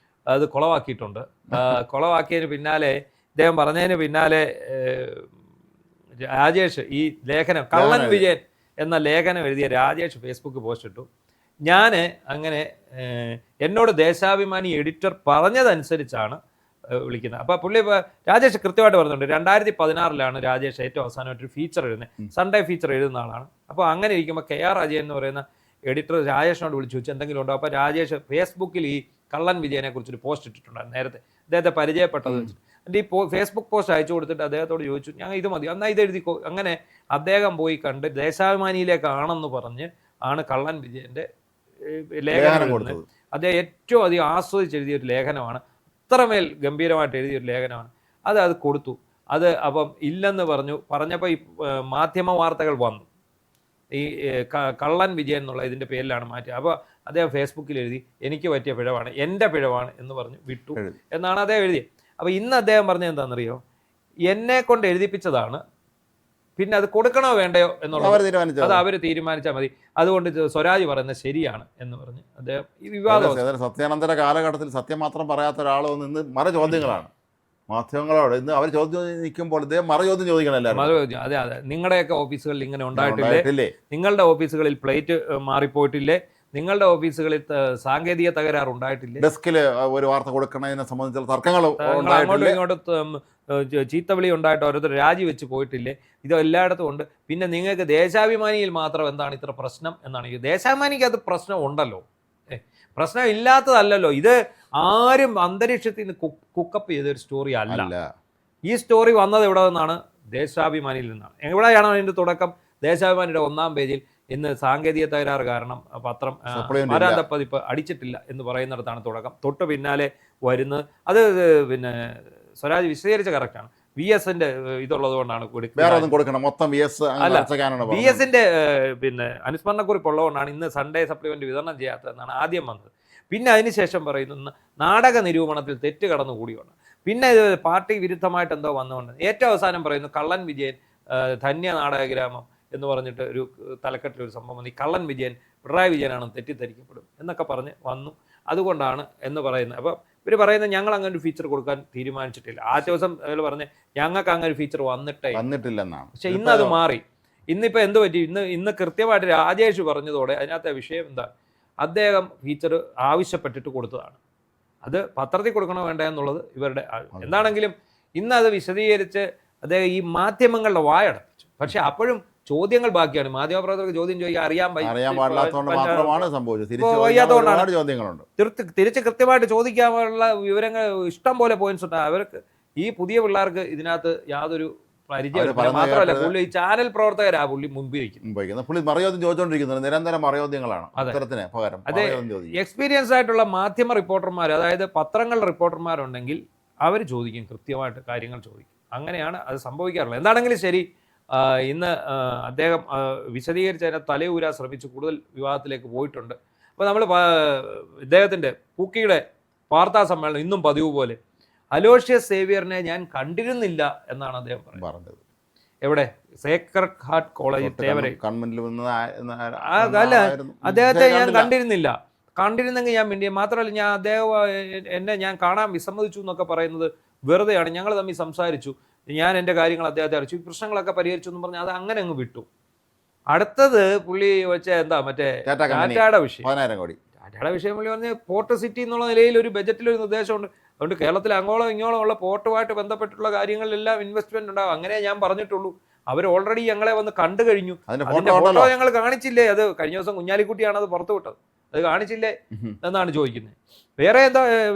അത് കുളവാക്കിയിട്ടുണ്ട്. കുളവാക്കിയതിന് പിന്നാലെ, ഇദ്ദേഹം പറഞ്ഞതിന് പിന്നാലെ രാജേഷ് ഈ ലേഖനം കള്ളൻ വിജയൻ എന്ന ലേഖനം എഴുതിയ രാജേഷ് ഫേസ്ബുക്ക് പോസ്റ്റ് ഇട്ടു. ഞാൻ അങ്ങനെ എന്നോട് ദേശാഭിമാനി എഡിറ്റർ പറഞ്ഞതനുസരിച്ചാണ് വിളിക്കുന്നത്. അപ്പോൾ പുള്ളി രാജേഷ് കൃത്യമായിട്ട് പറഞ്ഞിട്ടുണ്ട്. 2016 രാജേഷ് ഏറ്റവും അവസാനമായിട്ടൊരു ഫീച്ചർ എഴുതുന്നത്, സൺഡേ ഫീച്ചർ എഴുതുന്ന ആളാണ്. അപ്പോൾ അങ്ങനെ ഇരിക്കുമ്പോൾ KR അജയൻ എന്ന് പറയുന്ന എഡിറ്റർ രാജേഷിനോട് വിളിച്ചു ചോദിച്ചു എന്തെങ്കിലും ഉണ്ടോ. അപ്പോൾ രാജേഷ് ഫേസ്ബുക്കിൽ ഈ കള്ളൻ വിജയനെ കുറിച്ചൊരു പോസ്റ്റ് ഇട്ടിട്ടുണ്ടായിരുന്നു നേരത്തെ, അദ്ദേഹത്തെ പരിചയപ്പെട്ടത് വെച്ചിട്ട്. എൻ്റെ ഈ ഫേസ്ബുക്ക് പോസ്റ്റ് അയച്ചു കൊടുത്തിട്ട് അദ്ദേഹത്തോട് ചോദിച്ചു, ഞങ്ങൾ ഇത് മതി, എന്നാൽ ഇത് എഴുതിക്കോ. അങ്ങനെ അദ്ദേഹം പോയി കണ്ട് ദേശാഭിമാനിയിലേക്കാണെന്ന് പറഞ്ഞ് ആണ് കള്ളൻ വിജയൻ്റെ ലേഖനം എഴുതുന്നത്. അദ്ദേഹം ഏറ്റവും അധികം ആസ്വദിച്ച് എഴുതിയൊരു ലേഖനമാണ്, അത്രമേൽ ഗംഭീരമായിട്ട് എഴുതിയൊരു ലേഖനമാണ്. അത് കൊടുത്തു. അത് അപ്പം ഇല്ലെന്ന് പറഞ്ഞപ്പോൾ ഈ മാധ്യമ വാർത്തകൾ വന്നു, ഈ കള്ളൻ വിജയൻ എന്നുള്ള ഇതിൻ്റെ പേരിലാണ് മാറ്റി. അപ്പോൾ അദ്ദേഹം ഫേസ്ബുക്കിൽ എഴുതി, എനിക്ക് പറ്റിയ പിഴവാണ്, എൻ്റെ പിഴവാണ് എന്ന് പറഞ്ഞ് വിട്ടു എന്നാണ് അദ്ദേഹം എഴുതിയത്. അപ്പോൾ ഇന്ന് അദ്ദേഹം പറഞ്ഞത് എന്താണെന്നറിയോ, എന്നെ കൊണ്ട് എഴുതിപ്പിച്ചതാണ്, പിന്നെ അത് കൊടുക്കണോ വേണ്ടയോ എന്നുള്ളത് അത് അവർ തീരുമാനിച്ചാൽ മതി, അതുകൊണ്ട് സ്വരാജ് പറയുന്നത് ശരിയാണ് എന്ന് പറഞ്ഞ് അദ്ദേഹം ഈ വിവാദം.
സത്യാനന്തര കാലഘട്ടത്തിൽ സത്യം മാത്രം പറയാത്ത ഒരാളോ നിന്ന് മറ ചോദ്യങ്ങളാണ് മാധ്യമങ്ങളോട്. ഇന്ന് അവർ ചോദ്യം നിൽക്കുമ്പോൾ ഇദ്ദേഹം മറ ചോദ്യം ചോദിക്കണമല്ലോ.
അതെ, നിങ്ങളുടെയൊക്കെ ഓഫീസുകളിൽ ഇങ്ങനെ ഉണ്ടായിട്ടില്ലേ? നിങ്ങളുടെ ഓഫീസുകളിൽ പ്ലേറ്റ് മാറിപ്പോയിട്ടില്ലേ? നിങ്ങളുടെ ഓഫീസുകളിൽ സാങ്കേതിക തകരാർ ഉണ്ടായിട്ടില്ലേ?
ഡെസ്കിൽ ഒരു വാർത്ത കൊടുക്കുന്നതിനെ സംബന്ധിച്ചുള്ള തർക്കങ്ങൾ
അങ്ങോട്ടും ഇങ്ങോട്ടും ചീത്തവിളി ഉണ്ടായിട്ട് ഓരോരുത്തർ രാജിവെച്ച് പോയിട്ടില്ലേ? ഇത് എല്ലായിടത്തും ഉണ്ട്. പിന്നെ നിങ്ങൾക്ക് ദേശാഭിമാനിയിൽ മാത്രം എന്താണ് ഇത്ര പ്രശ്നം എന്നാണ്. ദേശാഭിമാനിക്ക് അത് പ്രശ്നം ഉണ്ടല്ലോ, പ്രശ്നം ഇല്ലാത്തതല്ലല്ലോ. ഇത് ആരും അന്തരീക്ഷത്തിൽ നിന്ന് കുക്കപ്പ് ചെയ്തൊരു സ്റ്റോറി അല്ല. ഈ സ്റ്റോറി വന്നത് എവിടെ നിന്നാണ്? ദേശാഭിമാനിയിൽ നിന്നാണ്. എവിടെയാണ് അതിൻ്റെ തുടക്കം? ദേശാഭിമാനിയുടെ 1-ാം പേജിൽ ഇന്ന് സാങ്കേതിക തകരാറ് കാരണം പത്രം വാരാന്ത പതിപ്പ് അടിച്ചിട്ടില്ല എന്ന് പറയുന്നിടത്താണ് തുടക്കം. തൊട്ട് പിന്നാലെ വരുന്നത് അത് പിന്നെ സ്വരാജ് വിശദീകരിച്ച കറക്റ്റാണ്. VS-ന്റെ ഇതുള്ളത് കൊണ്ടാണ് VS-ന്റെ പിന്നെ അനുസ്മരണക്കുറിപ്പ് ഉള്ളതുകൊണ്ടാണ് ഇന്ന് സൺഡേ സപ്ലിമെന്റ് വിതരണം ചെയ്യാത്തതെന്നാണ് ആദ്യം വന്നത്. പിന്നെ അതിനുശേഷം പറയുന്ന നാടക നിരൂപണത്തിൽ തെറ്റ് കടന്നുകൂടിയുണ്ട്. പിന്നെ ഇത് പാർട്ടി വിരുദ്ധമായിട്ട് എന്തോ വന്നുകൊണ്ട് ഏറ്റവും അവസാനം പറയുന്നു കള്ളൻ വിജയൻ ധന്യ നാടകഗ്രാമം എന്ന് പറഞ്ഞിട്ട് ഒരു തലക്കെട്ടിലൊരു സംഭവം വന്നു. ഈ കള്ളൻ വിജയൻ പിണറായി വിജയനാണെന്ന് തെറ്റിദ്ധരിക്കപ്പെടും എന്നൊക്കെ പറഞ്ഞ് വന്നു. അതുകൊണ്ടാണ് എന്ന് പറയുന്നത്. അപ്പോൾ ഇവർ പറയുന്നത് ഞങ്ങൾ അങ്ങനെ ഒരു ഫീച്ചർ കൊടുക്കാൻ തീരുമാനിച്ചിട്ടില്ല. ആ ദിവസം അയാൾ പറഞ്ഞ് ഞങ്ങൾക്ക് അങ്ങനെ ഒരു ഫീച്ചർ വന്നിട്ടില്ലെന്നാണ്. പക്ഷെ ഇന്ന് അത് മാറി. ഇന്നിപ്പോൾ എന്ത് പറ്റി? ഇന്ന് കൃത്യമായിട്ട് രാജേഷ് പറഞ്ഞതോടെ അതിനകത്തെ വിഷയം എന്താ, അദ്ദേഹം ഫീച്ചർ ആവശ്യപ്പെട്ടിട്ട് കൊടുത്തതാണ്. അത് പത്രത്തിൽ കൊടുക്കണോ വേണ്ട എന്നുള്ളത് ഇവരുടെ എന്താണെങ്കിലും ഇന്ന് അത് വിശദീകരിച്ച് അദ്ദേഹം ഈ മാധ്യമങ്ങളുടെ വായടപ്പിച്ചു. പക്ഷെ അപ്പോഴും ചോദ്യങ്ങൾ ബാക്കിയാണ്. മാധ്യമപ്രവർത്തകർക്ക് ചോദ്യം ചോദിക്കാൻ അറിയാൻ
ചോദ്യങ്ങളുണ്ട്.
തിരിച്ച് കൃത്യമായിട്ട് ചോദിക്കാനുള്ള വിവരങ്ങൾ ഇഷ്ടം പോലെ പോയിന്റ്സ് ഉണ്ട്. അവർക്ക് ഈ പുതിയ പിള്ളേർക്ക് ഇതിനകത്ത് യാതൊരു പരിചയം മാത്രമല്ല, പുള്ളി ഈ ചാനൽ പ്രവർത്തകരാ പുള്ളി മുമ്പിരിക്കുന്നത്.
പുള്ളി മറുചോദ്യം ചോദിച്ചുകൊണ്ടിരിക്കുന്നത് നിരന്തരം മറുചോദ്യങ്ങളാണ്.
അതെ, എക്സ്പീരിയൻസ് ആയിട്ടുള്ള മാധ്യമ റിപ്പോർട്ടർമാർ, അതായത് പത്രങ്ങളുടെ റിപ്പോർട്ടർമാരുണ്ടെങ്കിൽ അവർ ചോദിക്കും, കൃത്യമായിട്ട് കാര്യങ്ങൾ ചോദിക്കും. അങ്ങനെയാണ് അത് സംഭവിക്കാറുള്ളത്. എന്താണെങ്കിലും ശരി, ഇന്ന് അദ്ദേഹം വിശദീകരിച്ചതിനെ തലയൂരാൻ ശ്രമിച്ച് കൂടുതൽ വിവാദത്തിലേക്ക് പോയിട്ടുണ്ട്. അപ്പോൾ നമ്മൾ ഇദ്ദേഹത്തിൻ്റെ പൂക്കിയുടെ വാർത്താ സമ്മേളനം ഇന്നും പതിവ് പോലെ അലോഷ്യസ് സേവിയറിനെ ഞാൻ കണ്ടിരുന്നില്ല എന്നാണ് അദ്ദേഹം പറഞ്ഞത്. എവിടെ? സേക്രഡ് ഹാർട്ട് കോളേജ് തേവരെ. അല്ല, അദ്ദേഹത്തെ ഞാൻ കണ്ടിരുന്നെങ്കിൽ ഞാൻ മിണ്ടിയ. മാത്രമല്ല, ഞാൻ കാണാൻ വിസമ്മതിച്ചു എന്നൊക്കെ പറയുന്നത് വെറുതെയാണ്. ഞങ്ങൾ തമ്മിൽ സംസാരിച്ചു, ഞാൻ എൻ്റെ കാര്യങ്ങൾ അദ്ദേഹത്തെ അറിയിച്ചു, ഈ പ്രശ്നങ്ങളൊക്കെ പരിഹരിച്ചു എന്ന് പറഞ്ഞാൽ അത് അങ്ങനെ അങ്ങ് വിട്ടു. അടുത്തത് പുള്ളി വെച്ച എന്താ, മറ്റേ ടാറ്റയുടെ വിഷയം. ടാറ്റയുടെ വിഷയം പുള്ളി പറഞ്ഞ് പോർട്ട് സിറ്റി എന്നുള്ള നിലയിൽ ഒരു ബജറ്റിലൊരു നിർദ്ദേശമുണ്ട്. അതുകൊണ്ട് കേരളത്തിൽ അങ്ങോളം ഇങ്ങോളം ഉള്ള പോർട്ടുമായിട്ട് ബന്ധപ്പെട്ടുള്ള കാര്യങ്ങളിലെല്ലാം ഇൻവെസ്റ്റ്മെന്റ് ഉണ്ടാവും. അങ്ങനെ ഞാൻ പറഞ്ഞിട്ടുള്ളൂ. അവർ ഓൾറെഡി ഞങ്ങളെ വന്ന് കണ്ടു കഴിഞ്ഞു. അതിന്റെ ഫോട്ടോ ഞങ്ങൾ കാണിച്ചില്ലേ? അത് കഴിഞ്ഞ ദിവസം കുഞ്ഞാലിക്കുട്ടിയാണ് അത് പുറത്തു വിട്ടത്. അത് കാണിച്ചില്ലേ എന്നാണ് ചോദിക്കുന്നത്.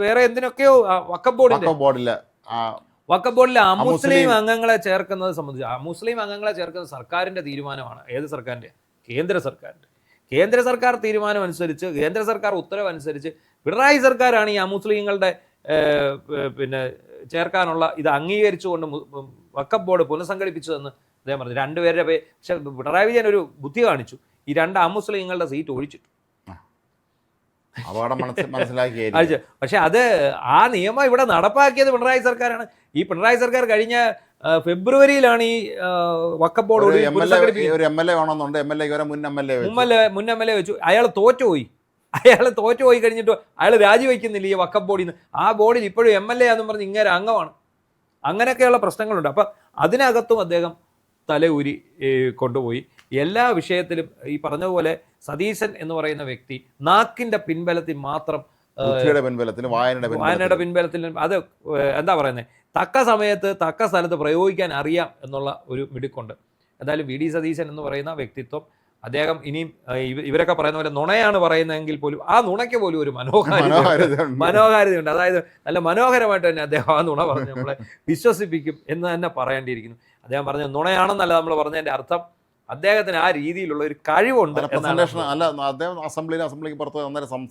വേറെ എന്തിനൊക്കെയോ വഖഫ് ബോർഡിലെ അമുസ്ലിം അംഗങ്ങളെ ചേർക്കുന്നത് സംബന്ധിച്ച്, അമുസ്ലിം അംഗങ്ങളെ ചേർക്കുന്നത് സർക്കാരിന്റെ തീരുമാനമാണ്. ഏത് സർക്കാരിന്റെ? കേന്ദ്ര സർക്കാരിന്റെ. കേന്ദ്ര സർക്കാർ തീരുമാനം അനുസരിച്ച്, കേന്ദ്ര സർക്കാർ ഉത്തരവ് അനുസരിച്ച് പിണറായി സർക്കാരാണ് ഈ അമുസ്ലിങ്ങളുടെ ചേർക്കാനുള്ള ഇത് അംഗീകരിച്ചുകൊണ്ട് വഖഫ് ബോർഡ് പുനഃസംഘടിപ്പിച്ചതെന്ന് അദ്ദേഹം പറഞ്ഞു. രണ്ടുപേരുടെ പക്ഷെ പിണറായി വിജയൻ ഒരു ബുദ്ധി കാണിച്ചു. ഈ രണ്ട് അമുസ്ലിങ്ങളുടെ സീറ്റ് ഒഴിച്ചിട്ടു. പക്ഷെ അത് ആ നിയമം ഇവിടെ നടപ്പാക്കിയത് പിണറായി സർക്കാരാണ്. ഈ പിണറായി സർക്കാർ കഴിഞ്ഞ ഫെബ്രുവരിയിലാണ് ഈ വഖഫ് ബോർഡ് മുൻ എം എൽ എ വെച്ചു. അയാൾ തോറ്റുപോയി കഴിഞ്ഞിട്ട് അയാൾ രാജിവെക്കുന്നില്ല ഈ വഖഫ് ബോർഡിൽ നിന്ന്. ആ ബോർഡിൽ ഇപ്പോഴും എം എൽ എ ആണെന്ന് പറഞ്ഞ് ഇങ്ങനെ അംഗമാണ്. അങ്ങനെയൊക്കെയുള്ള പ്രശ്നങ്ങളുണ്ട്. അപ്പം അതിനകത്തും അദ്ദേഹം തലയൂരി കൊണ്ടുപോയി. എല്ലാ വിഷയത്തിലും ഈ പറഞ്ഞതുപോലെ സതീശൻ എന്ന് പറയുന്ന വ്യക്തി നാക്കിന്റെ പിൻബലത്തിൽ മാത്രം, വായനയുടെ പിൻബലത്തിൽ, അത് എന്താ പറയുന്നത്, തക്ക സമയത്ത് തക്ക സ്ഥലത്ത് പ്രയോഗിക്കാൻ അറിയാം എന്നുള്ള ഒരു മിടുക്കുണ്ട്. എന്തായാലും വി ഡി സതീശൻ എന്ന് പറയുന്ന വ്യക്തിത്വം, അദ്ദേഹം ഇനിയും ഇവരൊക്കെ പറയുന്ന പോലെ നുണയാണ് പറയുന്നതെങ്കിൽ പോലും ആ നുണയ്ക്ക് പോലും ഒരു മനോഹാരിതയുണ്ട്. അതായത് നല്ല മനോഹരമായിട്ട് തന്നെ അദ്ദേഹം ആ നുണ പറഞ്ഞ് നമ്മളെ വിശ്വസിപ്പിക്കും എന്ന് തന്നെ പറയേണ്ടിയിരിക്കുന്നു. അദ്ദേഹം പറഞ്ഞ നുണയാണെന്നല്ല നമ്മൾ പറഞ്ഞതിൻ്റെ അർത്ഥം, അദ്ദേഹത്തിന് ആ രീതിയിലുള്ള ഒരു കഴിവുണ്ട്.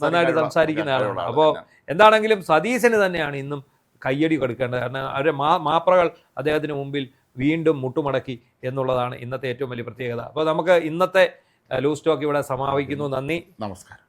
നന്നായിട്ട് സംസാരിക്കുന്ന ആളാണ്. അപ്പോൾ എന്താണെങ്കിലും സതീശന് തന്നെയാണ് ഇന്നും കയ്യടി കൊടുക്കേണ്ടത്. കാരണം അവരുടെ മാപ്രകൾ അദ്ദേഹത്തിന് മുമ്പിൽ വീണ്ടും മുട്ടുമടക്കി എന്നുള്ളതാണ് ഇന്നത്തെ ഏറ്റവും വലിയ പ്രത്യേകത. അപ്പോൾ നമുക്ക് ഇന്നത്തെ ലൂസ് ടോക്ക് ഇവിടെ സമാപിക്കുന്നു. നന്ദി,
നമസ്കാരം.